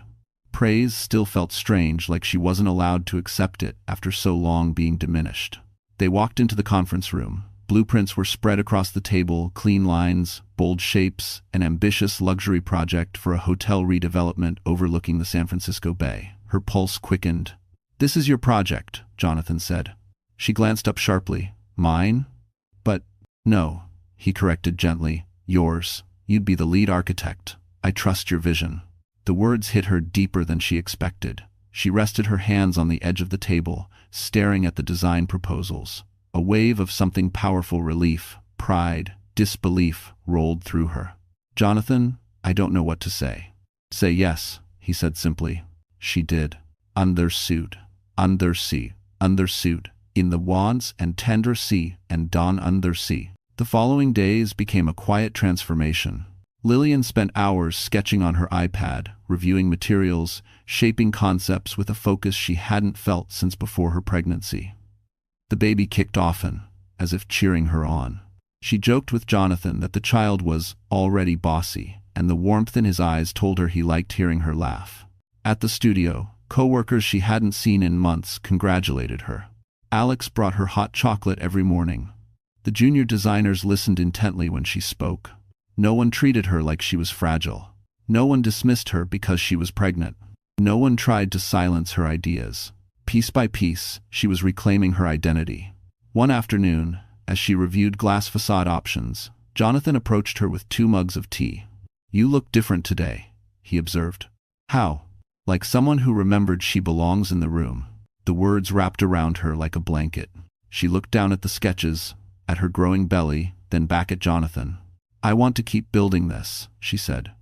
Praise still felt strange, like she wasn't allowed to accept it after so long being diminished. They walked into the conference room. Blueprints were spread across the table, clean lines, bold shapes, an ambitious luxury project for a hotel redevelopment overlooking the San Francisco Bay. Her pulse quickened. "This is your project," Jonathan said. She glanced up sharply. "Mine?" "But no," he corrected gently. "Yours. You'd be the lead architect. I trust your vision." The words hit her deeper than she expected. She rested her hands on the edge of the table, staring at the design proposals. A wave of something powerful, relief, pride, disbelief, rolled through her. "Jonathan, I don't know what to say." "Say yes," he said simply. She did. "Undersuit, undersea, undersuit, in the wants and tender sea and dawn undersea." The following days became a quiet transformation. Lillian spent hours sketching on her iPad, reviewing materials, shaping concepts with a focus she hadn't felt since before her pregnancy. The baby kicked often, as if cheering her on. She joked with Jonathan that the child was already bossy, and the warmth in his eyes told her he liked hearing her laugh. At the studio, co-workers she hadn't seen in months congratulated her. Alex brought her hot chocolate every morning. The junior designers listened intently when she spoke. No one treated her like she was fragile. No one dismissed her because she was pregnant. No one tried to silence her ideas. Piece by piece, she was reclaiming her identity. One afternoon, as she reviewed glass facade options, Jonathan approached her with 2 mugs of tea. "You look different today," he observed. "How?" "Like someone who remembered she belongs in the room." The words wrapped around her like a blanket. She looked down at the sketches, at her growing belly, then back at Jonathan. "I want to keep building this," she said.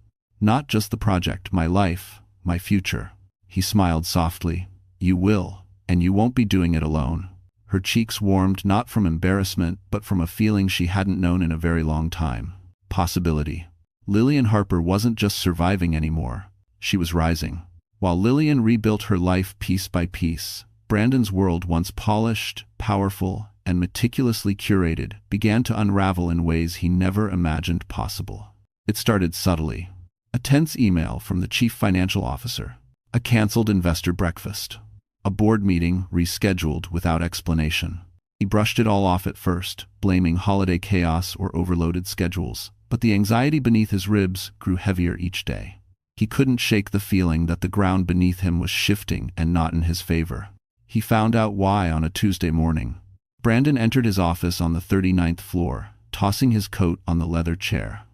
"Not just the project, my life, my future." He smiled softly. "You will, and you won't be doing it alone." Her cheeks warmed not from embarrassment, but from a feeling she hadn't known in a very long time. Possibility. Lillian Harper wasn't just surviving anymore. She was rising. While Lillian rebuilt her life piece by piece, Brandon's world, once polished, powerful, and meticulously curated, began to unravel in ways he never imagined possible. It started subtly. A tense email from the chief financial officer. A canceled investor breakfast. A board meeting rescheduled without explanation. He brushed it all off at first, blaming holiday chaos or overloaded schedules, but the anxiety beneath his ribs grew heavier each day. He couldn't shake the feeling that the ground beneath him was shifting and not in his favor. He found out why on a Tuesday morning. Brandon entered his office on the 39th floor, tossing his coat on the leather chair.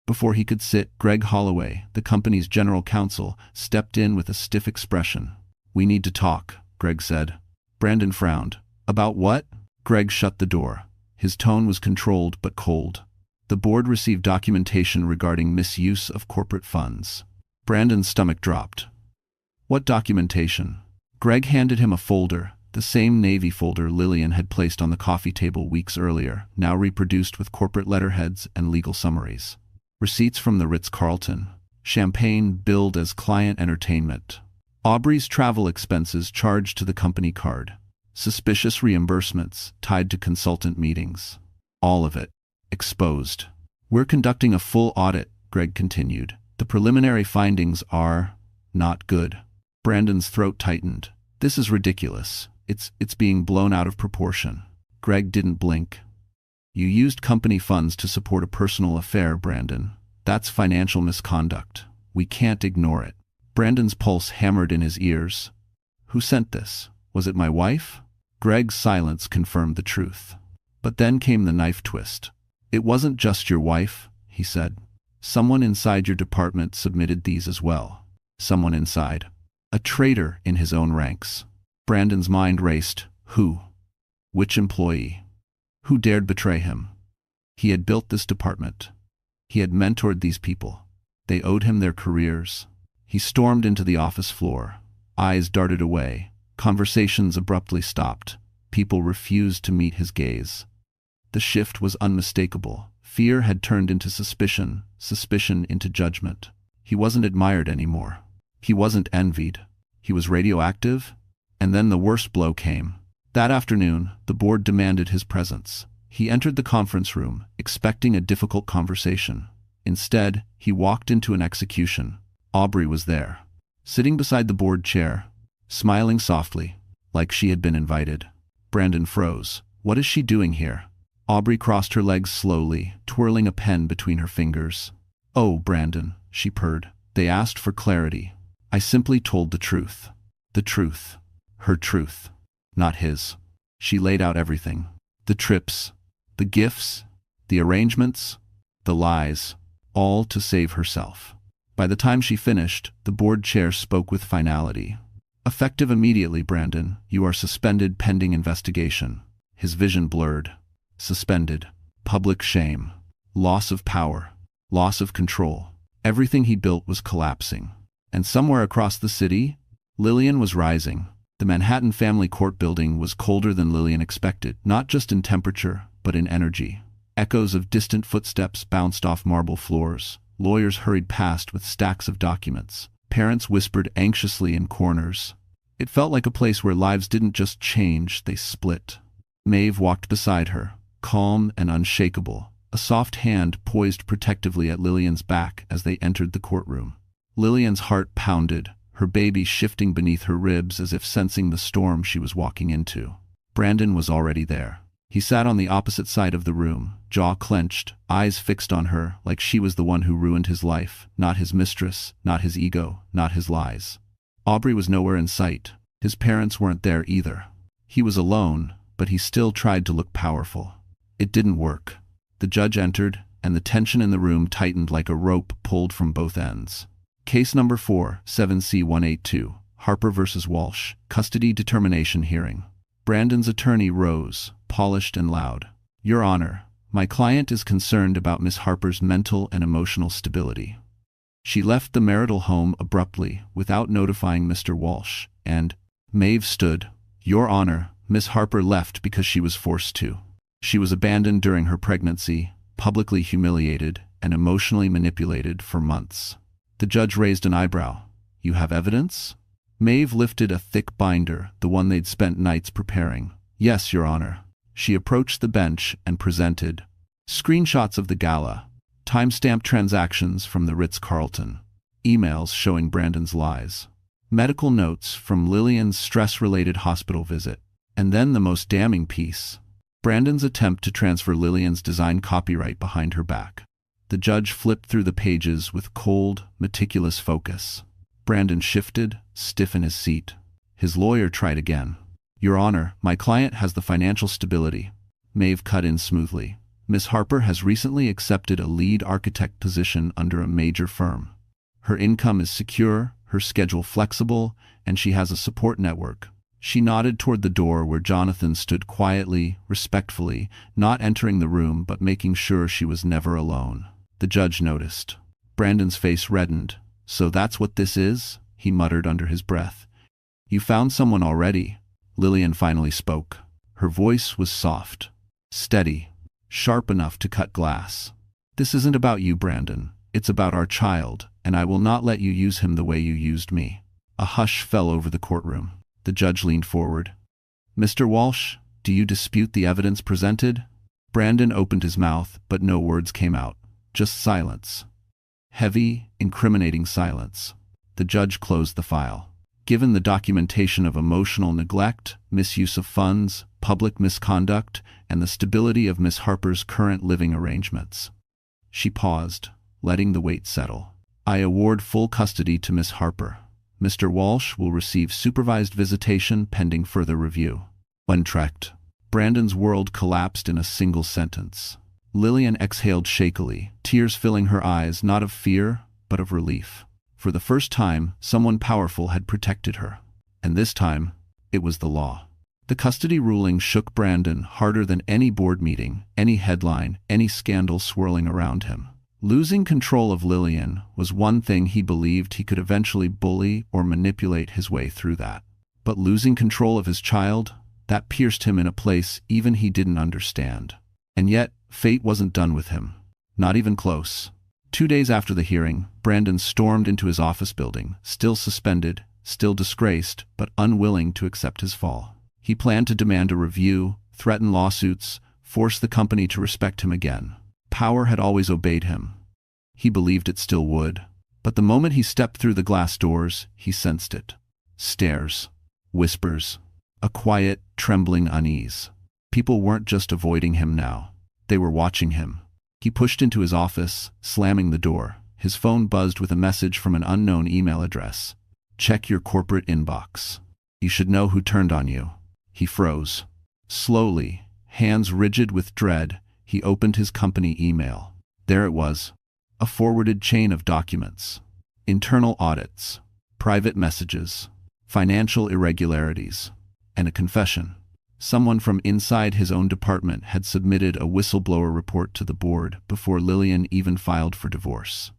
Before he could sit, Greg Holloway, the company's general counsel, stepped in with a stiff expression. "We need to talk," Greg said. Brandon frowned. "About what?" Greg shut the door. His tone was controlled but cold. "The board received documentation regarding misuse of corporate funds." Brandon's stomach dropped. "What documentation?" Greg handed him a folder, the same navy folder Lillian had placed on the coffee table weeks earlier, now reproduced with corporate letterheads and legal summaries. Receipts from the Ritz-Carlton. Champagne billed as client entertainment. Aubrey's travel expenses charged to the company card. Suspicious reimbursements tied to consultant meetings. All of it. Exposed. "We're conducting a full audit," Greg continued. "The preliminary findings are not good." Brandon's throat tightened. "This is ridiculous. It's being blown out of proportion." Greg didn't blink. "You used company funds to support a personal affair, Brandon. That's financial misconduct. We can't ignore it." Brandon's pulse hammered in his ears. "Who sent this? Was it my wife?" Greg's silence confirmed the truth. But then came the knife twist. "It wasn't just your wife," he said. "Someone inside your department submitted these as well." Someone inside. A traitor in his own ranks. Brandon's mind raced. Who? Which employee? Who dared betray him? He had built this department. He had mentored these people. They owed him their careers. He stormed into the office floor. Eyes darted away. Conversations abruptly stopped. People refused to meet his gaze. The shift was unmistakable. Fear had turned into suspicion, suspicion into judgment. He wasn't admired anymore. He wasn't envied. He was radioactive. And then the worst blow came. That afternoon, the board demanded his presence. He entered the conference room, expecting a difficult conversation. Instead, he walked into an execution. Aubrey was there, sitting beside the board chair, smiling softly, like she had been invited. Brandon froze. What is she doing here? Aubrey crossed her legs slowly, twirling a pen between her fingers. Oh, Brandon, she purred. They asked for clarity. I simply told the truth. The truth. Her truth. Not his. She laid out everything. The trips, the gifts, the arrangements, the lies, all to save herself. By the time she finished, the board chair spoke with finality. Effective immediately, Brandon. You are suspended pending investigation. His vision blurred. Suspended. Public shame. Loss of power. Loss of control. Everything he built was collapsing. And somewhere across the city, Lillian was rising. The Manhattan Family Court building was colder than Lillian expected, not just in temperature, but in energy. Echoes of distant footsteps bounced off marble floors. Lawyers hurried past with stacks of documents. Parents whispered anxiously in corners. It felt like a place where lives didn't just change, they split. Maeve walked beside her, calm and unshakable, a soft hand poised protectively at Lillian's back as they entered the courtroom. Lillian's heart pounded, her baby shifting beneath her ribs as if sensing the storm she was walking into. Brandon was already there. He sat on the opposite side of the room, jaw clenched, eyes fixed on her like she was the one who ruined his life, not his mistress, not his ego, not his lies. Aubrey was nowhere in sight. His parents weren't there either. He was alone, but he still tried to look powerful. It didn't work. The judge entered, and the tension in the room tightened like a rope pulled from both ends. Case number 47C182, Harper v. Walsh, Custody Determination Hearing. Brandon's attorney rose, polished and loud. Your Honor, my client is concerned about Miss Harper's mental and emotional stability. She left the marital home abruptly, without notifying Mr. Walsh, and Maeve stood. Your Honor, Miss Harper left because she was forced to. She was abandoned during her pregnancy, publicly humiliated, and emotionally manipulated for months. The judge raised an eyebrow. You have evidence? Maeve lifted a thick binder, the one they'd spent nights preparing. Yes, Your Honor. She approached the bench and presented screenshots of the gala, time-stamped transactions from the Ritz-Carlton, emails showing Brandon's lies, medical notes from Lillian's stress-related hospital visit, and then the most damning piece, Brandon's attempt to transfer Lillian's design copyright behind her back. The judge flipped through the pages with cold, meticulous focus. Brandon shifted, stiff in his seat. His lawyer tried again. Your Honor, my client has the financial stability. Maeve cut in smoothly. Miss Harper has recently accepted a lead architect position under a major firm. Her income is secure, her schedule flexible, and she has a support network. She nodded toward the door where Jonathan stood quietly, respectfully, not entering the room but making sure she was never alone. The judge noticed. Brandon's face reddened. So that's what this is? He muttered under his breath. You found someone already. Lillian finally spoke. Her voice was soft, steady, sharp enough to cut glass. This isn't about you, Brandon. It's about our child, and I will not let you use him the way you used me. A hush fell over the courtroom. The judge leaned forward. Mr. Walsh, do you dispute the evidence presented? Brandon opened his mouth, but no words came out. Just silence. Heavy, incriminating silence. The judge closed the file. Given the documentation of emotional neglect, misuse of funds, public misconduct, and the stability of Miss Harper's current living arrangements. She paused, letting the weight settle. I award full custody to Miss Harper. Mr. Walsh will receive supervised visitation pending further review. Untracked. Brandon's world collapsed in a single sentence. Lillian exhaled shakily, tears filling her eyes not of fear, but of relief. For the first time, someone powerful had protected her. And this time, it was the law. The custody ruling shook Brandon harder than any board meeting, any headline, any scandal swirling around him. Losing control of Lillian was one thing. He believed he could eventually bully or manipulate his way through that. But losing control of his child, that pierced him in a place even he didn't understand. And yet, fate wasn't done with him. Not even close. 2 days after the hearing, Brandon stormed into his office building, still suspended, still disgraced, but unwilling to accept his fall. He planned to demand a review, threaten lawsuits, force the company to respect him again. Power had always obeyed him. He believed it still would. But the moment he stepped through the glass doors, he sensed it. Stares. Whispers. A quiet, trembling unease. People weren't just avoiding him now. They were watching him. He pushed into his office, slamming the door. His phone buzzed with a message from an unknown email address. Check your corporate inbox. You should know who turned on you. He froze. Slowly, hands rigid with dread, he opened his company email. There it was. A forwarded chain of documents. Internal audits. Private messages. Financial irregularities. And a confession. Someone from inside his own department had submitted a whistleblower report to the board before Lillian even filed for divorce.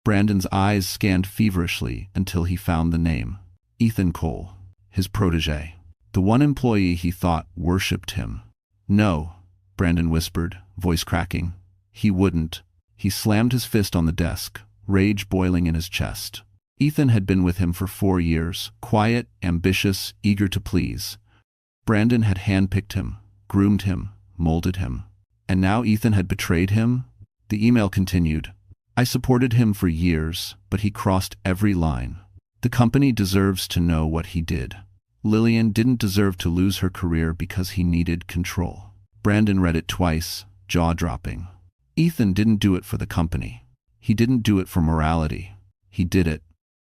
Brandon's eyes scanned feverishly until he found the name. Ethan Cole, his protégé. The one employee he thought worshipped him. No, Brandon whispered, voice cracking. He wouldn't. He slammed his fist on the desk, rage boiling in his chest. Ethan had been with him for 4 years, quiet, ambitious, eager to please. Brandon had handpicked him, groomed him, molded him. And now Ethan had betrayed him? The email continued. I supported him for years, but he crossed every line. The company deserves to know what he did. Lillian didn't deserve to lose her career because he needed control. Brandon read it twice, jaw-dropping. Ethan didn't do it for the company. He didn't do it for morality. He did it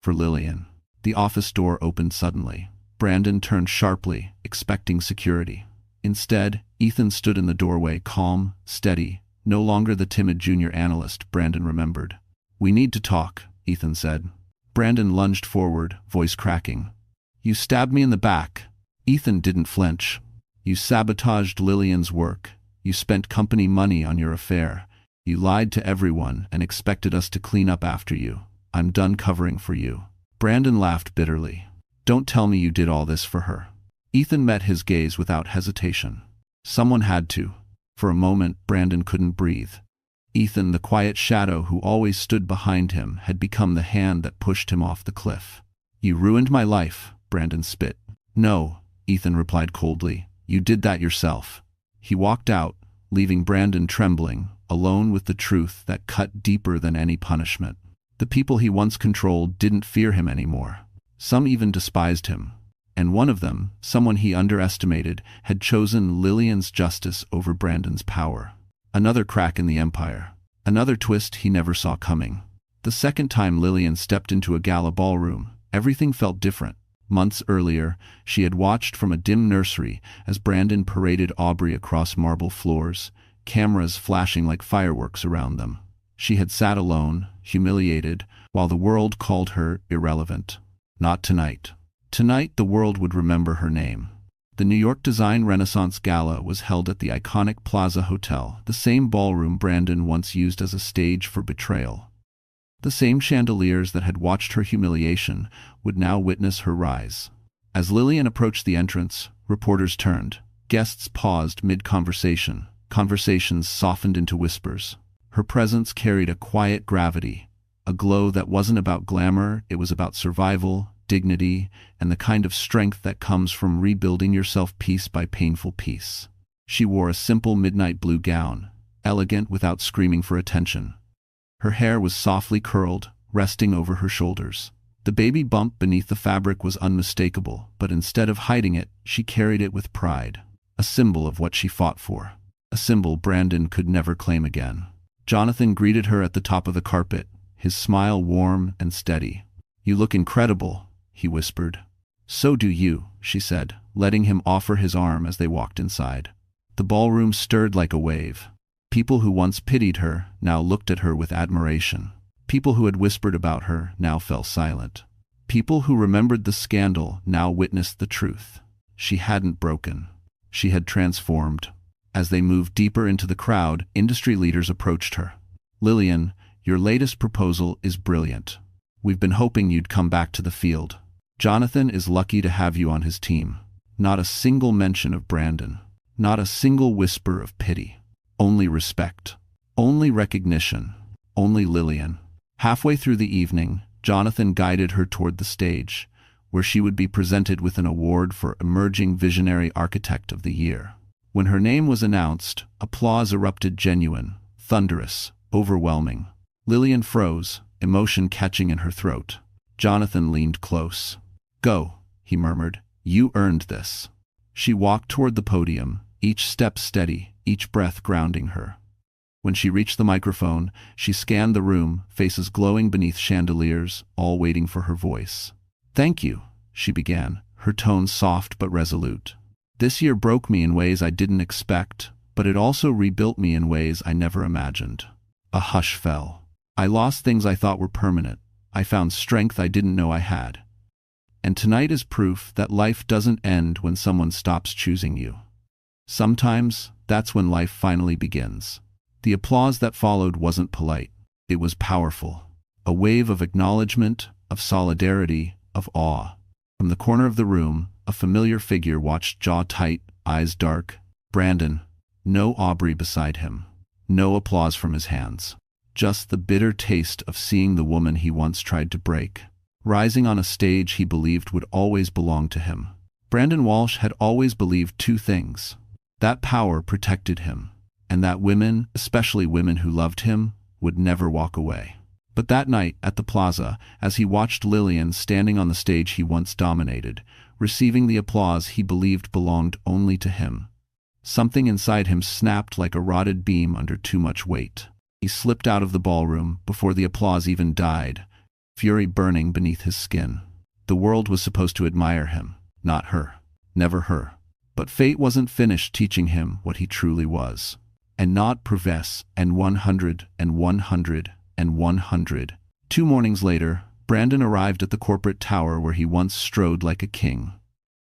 for Lillian. The office door opened suddenly. Brandon turned sharply, expecting security. Instead, Ethan stood in the doorway, calm, steady, no longer the timid junior analyst Brandon remembered. We need to talk, Ethan said. Brandon lunged forward, voice cracking. You stabbed me in the back. Ethan didn't flinch. You sabotaged Lillian's work. You spent company money on your affair. You lied to everyone and expected us to clean up after you. I'm done covering for you. Brandon laughed bitterly. Don't tell me you did all this for her. Ethan met his gaze without hesitation. Someone had to. For a moment, Brandon couldn't breathe. Ethan, the quiet shadow who always stood behind him, had become the hand that pushed him off the cliff. You ruined my life, Brandon spit. No, Ethan replied coldly. You did that yourself. He walked out, leaving Brandon trembling, alone with the truth that cut deeper than any punishment. The people he once controlled didn't fear him anymore. Some even despised him. And one of them, someone he underestimated, had chosen Lillian's justice over Brandon's power. Another crack in the empire. Another twist he never saw coming. The second time Lillian stepped into a gala ballroom, everything felt different. Months earlier, she had watched from a dim nursery as Brandon paraded Aubrey across marble floors, cameras flashing like fireworks around them. She had sat alone, humiliated, while the world called her irrelevant. Not tonight. Tonight the world would remember her name. The New York Design Renaissance Gala was held at the iconic Plaza Hotel, the same ballroom Brandon once used as a stage for betrayal. The same chandeliers that had watched her humiliation would now witness her rise. As Lillian approached the entrance, reporters turned. Guests paused mid-conversation. Conversations softened into whispers. Her presence carried a quiet gravity, a glow that wasn't about glamour, it was about survival, dignity, and the kind of strength that comes from rebuilding yourself piece by painful piece. She wore a simple midnight blue gown, elegant without screaming for attention. Her hair was softly curled, resting over her shoulders. The baby bump beneath the fabric was unmistakable, but instead of hiding it, she carried it with pride. A symbol of what she fought for. A symbol Brandon could never claim again. Jonathan greeted her at the top of the carpet, his smile warm and steady. You look incredible, he whispered. So do you, she said, letting him offer his arm as they walked inside. The ballroom stirred like a wave. People who once pitied her now looked at her with admiration. People who had whispered about her now fell silent. People who remembered the scandal now witnessed the truth. She hadn't broken. She had transformed. As they moved deeper into the crowd, industry leaders approached her. "Lillian, your latest proposal is brilliant. We've been hoping you'd come back to the field. Jonathan is lucky to have you on his team." Not a single mention of Brandon. Not a single whisper of pity. Only respect. Only recognition. Only Lillian. Halfway through the evening, Jonathan guided her toward the stage, where she would be presented with an award for Emerging Visionary Architect of the Year. When her name was announced, applause erupted, genuine, thunderous, overwhelming. Lillian froze, emotion catching in her throat. Jonathan leaned close. "Go," he murmured. "You earned this." She walked toward the podium, each step steady, each breath grounding her. When she reached the microphone, she scanned the room, faces glowing beneath chandeliers, all waiting for her voice. "Thank you," she began, her tone soft but resolute. "This year broke me in ways I didn't expect, but it also rebuilt me in ways I never imagined." A hush fell. "I lost things I thought were permanent. I found strength I didn't know I had. And tonight is proof that life doesn't end when someone stops choosing you. Sometimes, that's when life finally begins." The applause that followed wasn't polite. It was powerful. A wave of acknowledgement, of solidarity, of awe. From the corner of the room, a familiar figure watched, jaw tight, eyes dark. Brandon. No Aubrey beside him. No applause from his hands. Just the bitter taste of seeing the woman he once tried to break, rising on a stage he believed would always belong to him. Brandon Walsh had always believed two things. That power protected him, and that women, especially women who loved him, would never walk away. But that night at the plaza, as he watched Lillian standing on the stage he once dominated, receiving the applause he believed belonged only to him, something inside him snapped like a rotted beam under too much weight. He slipped out of the ballroom before the applause even died, fury burning beneath his skin. The world was supposed to admire him, not her. Never her. But fate wasn't finished teaching him what he truly was. And not Proves, and 100, and 100, and 100. 2 mornings later, Brandon arrived at the corporate tower where he once strode like a king.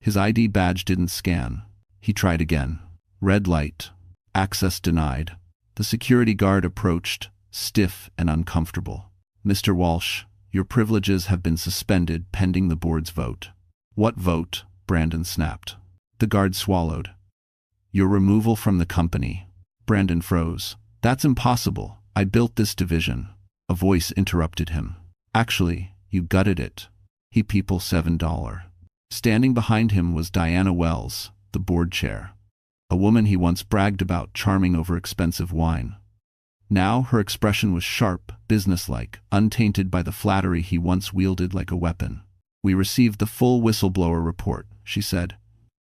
His ID badge didn't scan. He tried again. Red light. Access denied. The security guard approached, stiff and uncomfortable. "Mr. Walsh, your privileges have been suspended pending the board's vote." "What vote?" Brandon snapped. The guard swallowed. "Your removal from the company." Brandon froze. "That's impossible. I built this division." A voice interrupted him. "Actually, you gutted it." He people $7. Standing behind him was Diana Wells, the board chair. A woman he once bragged about charming over expensive wine. Now her expression was sharp, businesslike, untainted by the flattery he once wielded like a weapon. "We received the full whistleblower report," she said.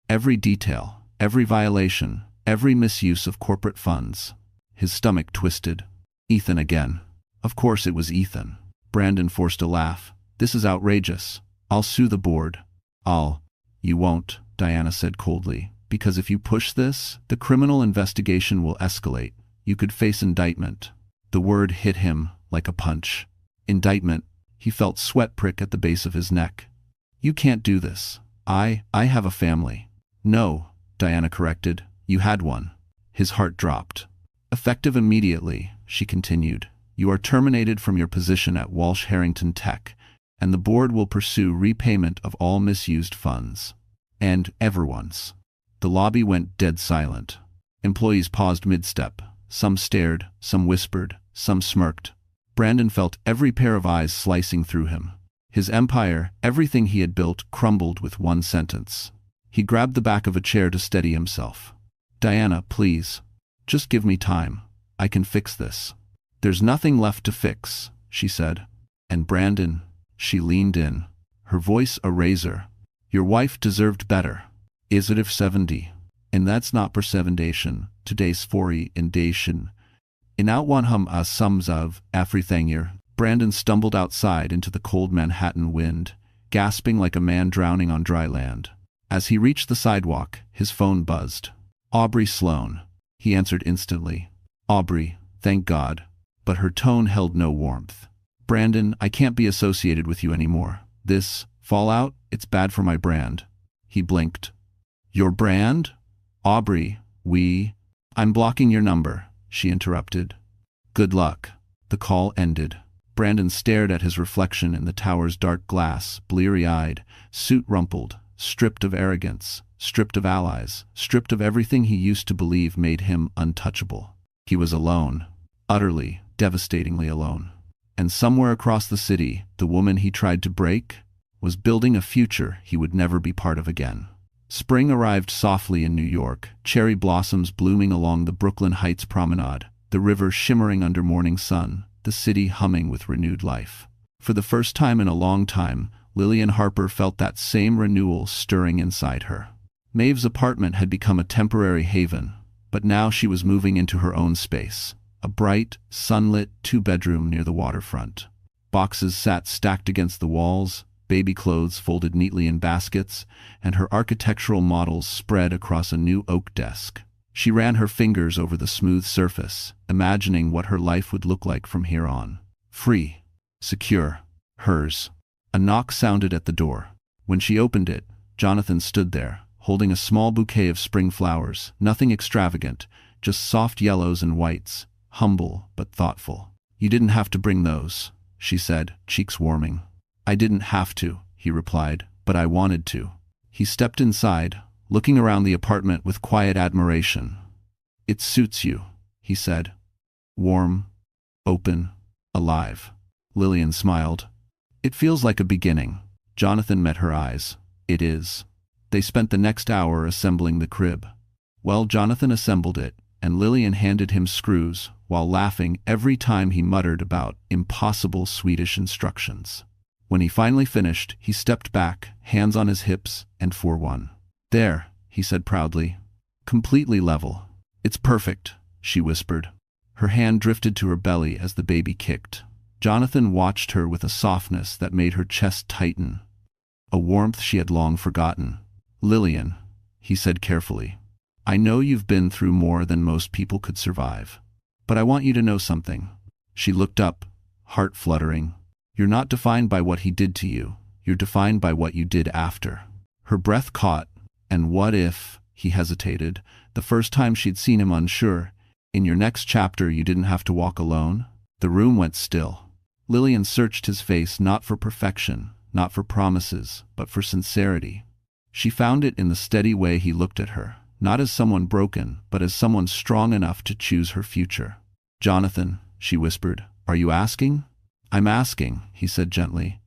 "Every detail, every violation, every misuse of corporate funds." His stomach twisted. Ethan again. Of course it was Ethan. Brandon forced a laugh. "This is outrageous. I'll sue the board." You won't," Diana said coldly, "because if you push this, the criminal investigation will escalate. You could face indictment." The word hit him like a punch. Indictment. He felt sweat prick at the base of his neck. "You can't do this. I have a family." "No," Diana corrected. "You had one." His heart dropped. "Effective immediately," she continued. "You are terminated from your position at Walsh Harrington Tech, and the board will pursue repayment of all misused funds. And everyone's." The lobby went dead silent. Employees paused mid-step. Some stared, some whispered, some smirked. Brandon felt every pair of eyes slicing through him. His empire, everything he had built, crumbled with one sentence. He grabbed the back of a chair to steady himself. "Diana, please. Just give me time. I can fix this." "There's nothing left to fix," she said. "And Brandon," she leaned in, her voice a razor, "your wife deserved better. Is it if 70? And that's not persevenation, today's 40 indation. In outwanhum a sums of everything." Brandon stumbled outside into the cold Manhattan wind, gasping like a man drowning on dry land. As he reached the sidewalk, his phone buzzed. "Aubrey Sloan." He answered instantly. "Aubrey, thank God." But her tone held no warmth. "Brandon, I can't be associated with you anymore. This fallout, it's bad for my brand." He blinked. Your brand? Aubrey, I'm blocking your number, she interrupted. Good luck. The call ended. Brandon stared at his reflection in the tower's dark glass, bleary-eyed, suit rumpled, stripped of arrogance, stripped of allies, stripped of everything he used to believe made him untouchable. He was alone, utterly, devastatingly alone. And somewhere across the city, the woman he tried to break was building a future he would never be part of again. Spring arrived softly in New York, cherry blossoms blooming along the Brooklyn Heights promenade, the river shimmering under morning sun, the city humming with renewed life. For the first time in a long time, Lillian Harper felt that same renewal stirring inside her. Maeve's apartment had become a temporary haven, but now she was moving into her own space, a bright, sunlit two-bedroom near the waterfront. Boxes sat stacked against the walls, baby clothes folded neatly in baskets, and her architectural models spread across a new oak desk. She ran her fingers over the smooth surface, imagining what her life would look like from here on. Free. Secure. Hers. A knock sounded at the door. When she opened it, Jonathan stood there, holding a small bouquet of spring flowers, nothing extravagant, just soft yellows and whites, humble but thoughtful. You didn't have to bring those, she said, cheeks warming. I didn't have to, he replied, but I wanted to. He stepped inside, looking around the apartment with quiet admiration. It suits you, he said. Warm, open, alive. Lillian smiled. It feels like a beginning. Jonathan met her eyes. It is. They spent the next hour assembling the crib. Well, Jonathan assembled it, and Lillian handed him screws, while laughing every time he muttered about impossible Swedish instructions. When he finally finished, he stepped back, hands on his hips, and for one. There, he said proudly. Completely level. It's perfect, she whispered. Her hand drifted to her belly as the baby kicked. Jonathan watched her with a softness that made her chest tighten, a warmth she had long forgotten. Lillian, he said carefully, I know you've been through more than most people could survive. But I want you to know something. She looked up, heart fluttering. You're not defined by what he did to you. You're defined by what you did after. Her breath caught, and what if, he hesitated, the first time she'd seen him unsure, in your next chapter you didn't have to walk alone? The room went still. Lillian searched his face not for perfection, not for promises, but for sincerity. She found it in the steady way he looked at her, not as someone broken, but as someone strong enough to choose her future. Jonathan, she whispered, are you asking? I'm asking, he said gently.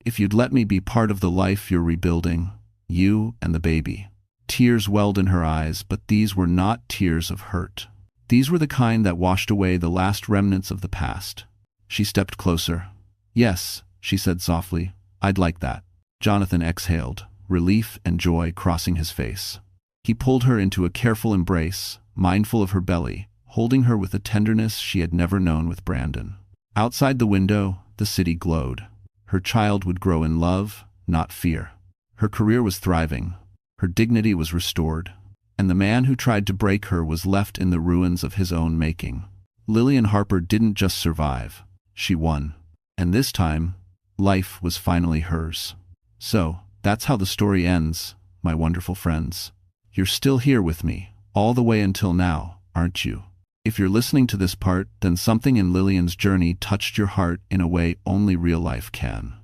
If you'd let me be part of the life you're rebuilding, you and the baby. Tears welled in her eyes, but these were not tears of hurt. These were the kind that washed away the last remnants of the past. She stepped closer. Yes, she said softly, I'd like that. Jonathan exhaled, relief and joy crossing his face. He pulled her into a careful embrace, mindful of her belly, holding her with a tenderness she had never known with Brandon. Outside the window, the city glowed. Her child would grow in love, not fear. Her career was thriving. Her dignity was restored. And the man who tried to break her was left in the ruins of his own making. Lillian Harper didn't just survive. She won. And this time, life was finally hers. So, that's how the story ends, my wonderful friends. You're still here with me, all the way until now, aren't you? If you're listening to this part, then something in Lillian's journey touched your heart in a way only real life can.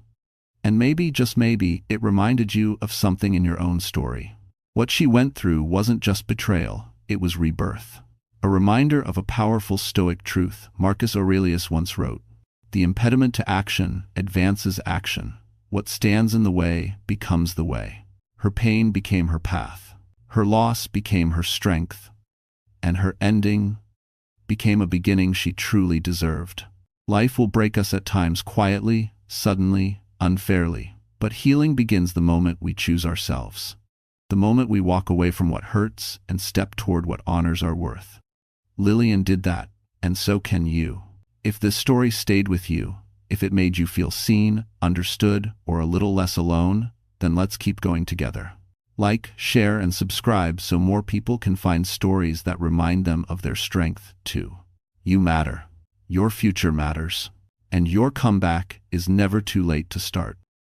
And maybe, just maybe, it reminded you of something in your own story. What she went through wasn't just betrayal, it was rebirth. A reminder of a powerful Stoic truth Marcus Aurelius once wrote. The impediment to action advances action. What stands in the way becomes the way. Her pain became her path. Her loss became her strength. And her ending became a beginning she truly deserved. Life will break us at times quietly, suddenly, unfairly. But healing begins the moment we choose ourselves. The moment we walk away from what hurts and step toward what honors our worth. Lillian did that, and so can you. If this story stayed with you, if it made you feel seen, understood, or a little less alone, then let's keep going together. Like, share, and subscribe so more people can find stories that remind them of their strength, too. You matter. Your future matters. And your comeback is never too late to start.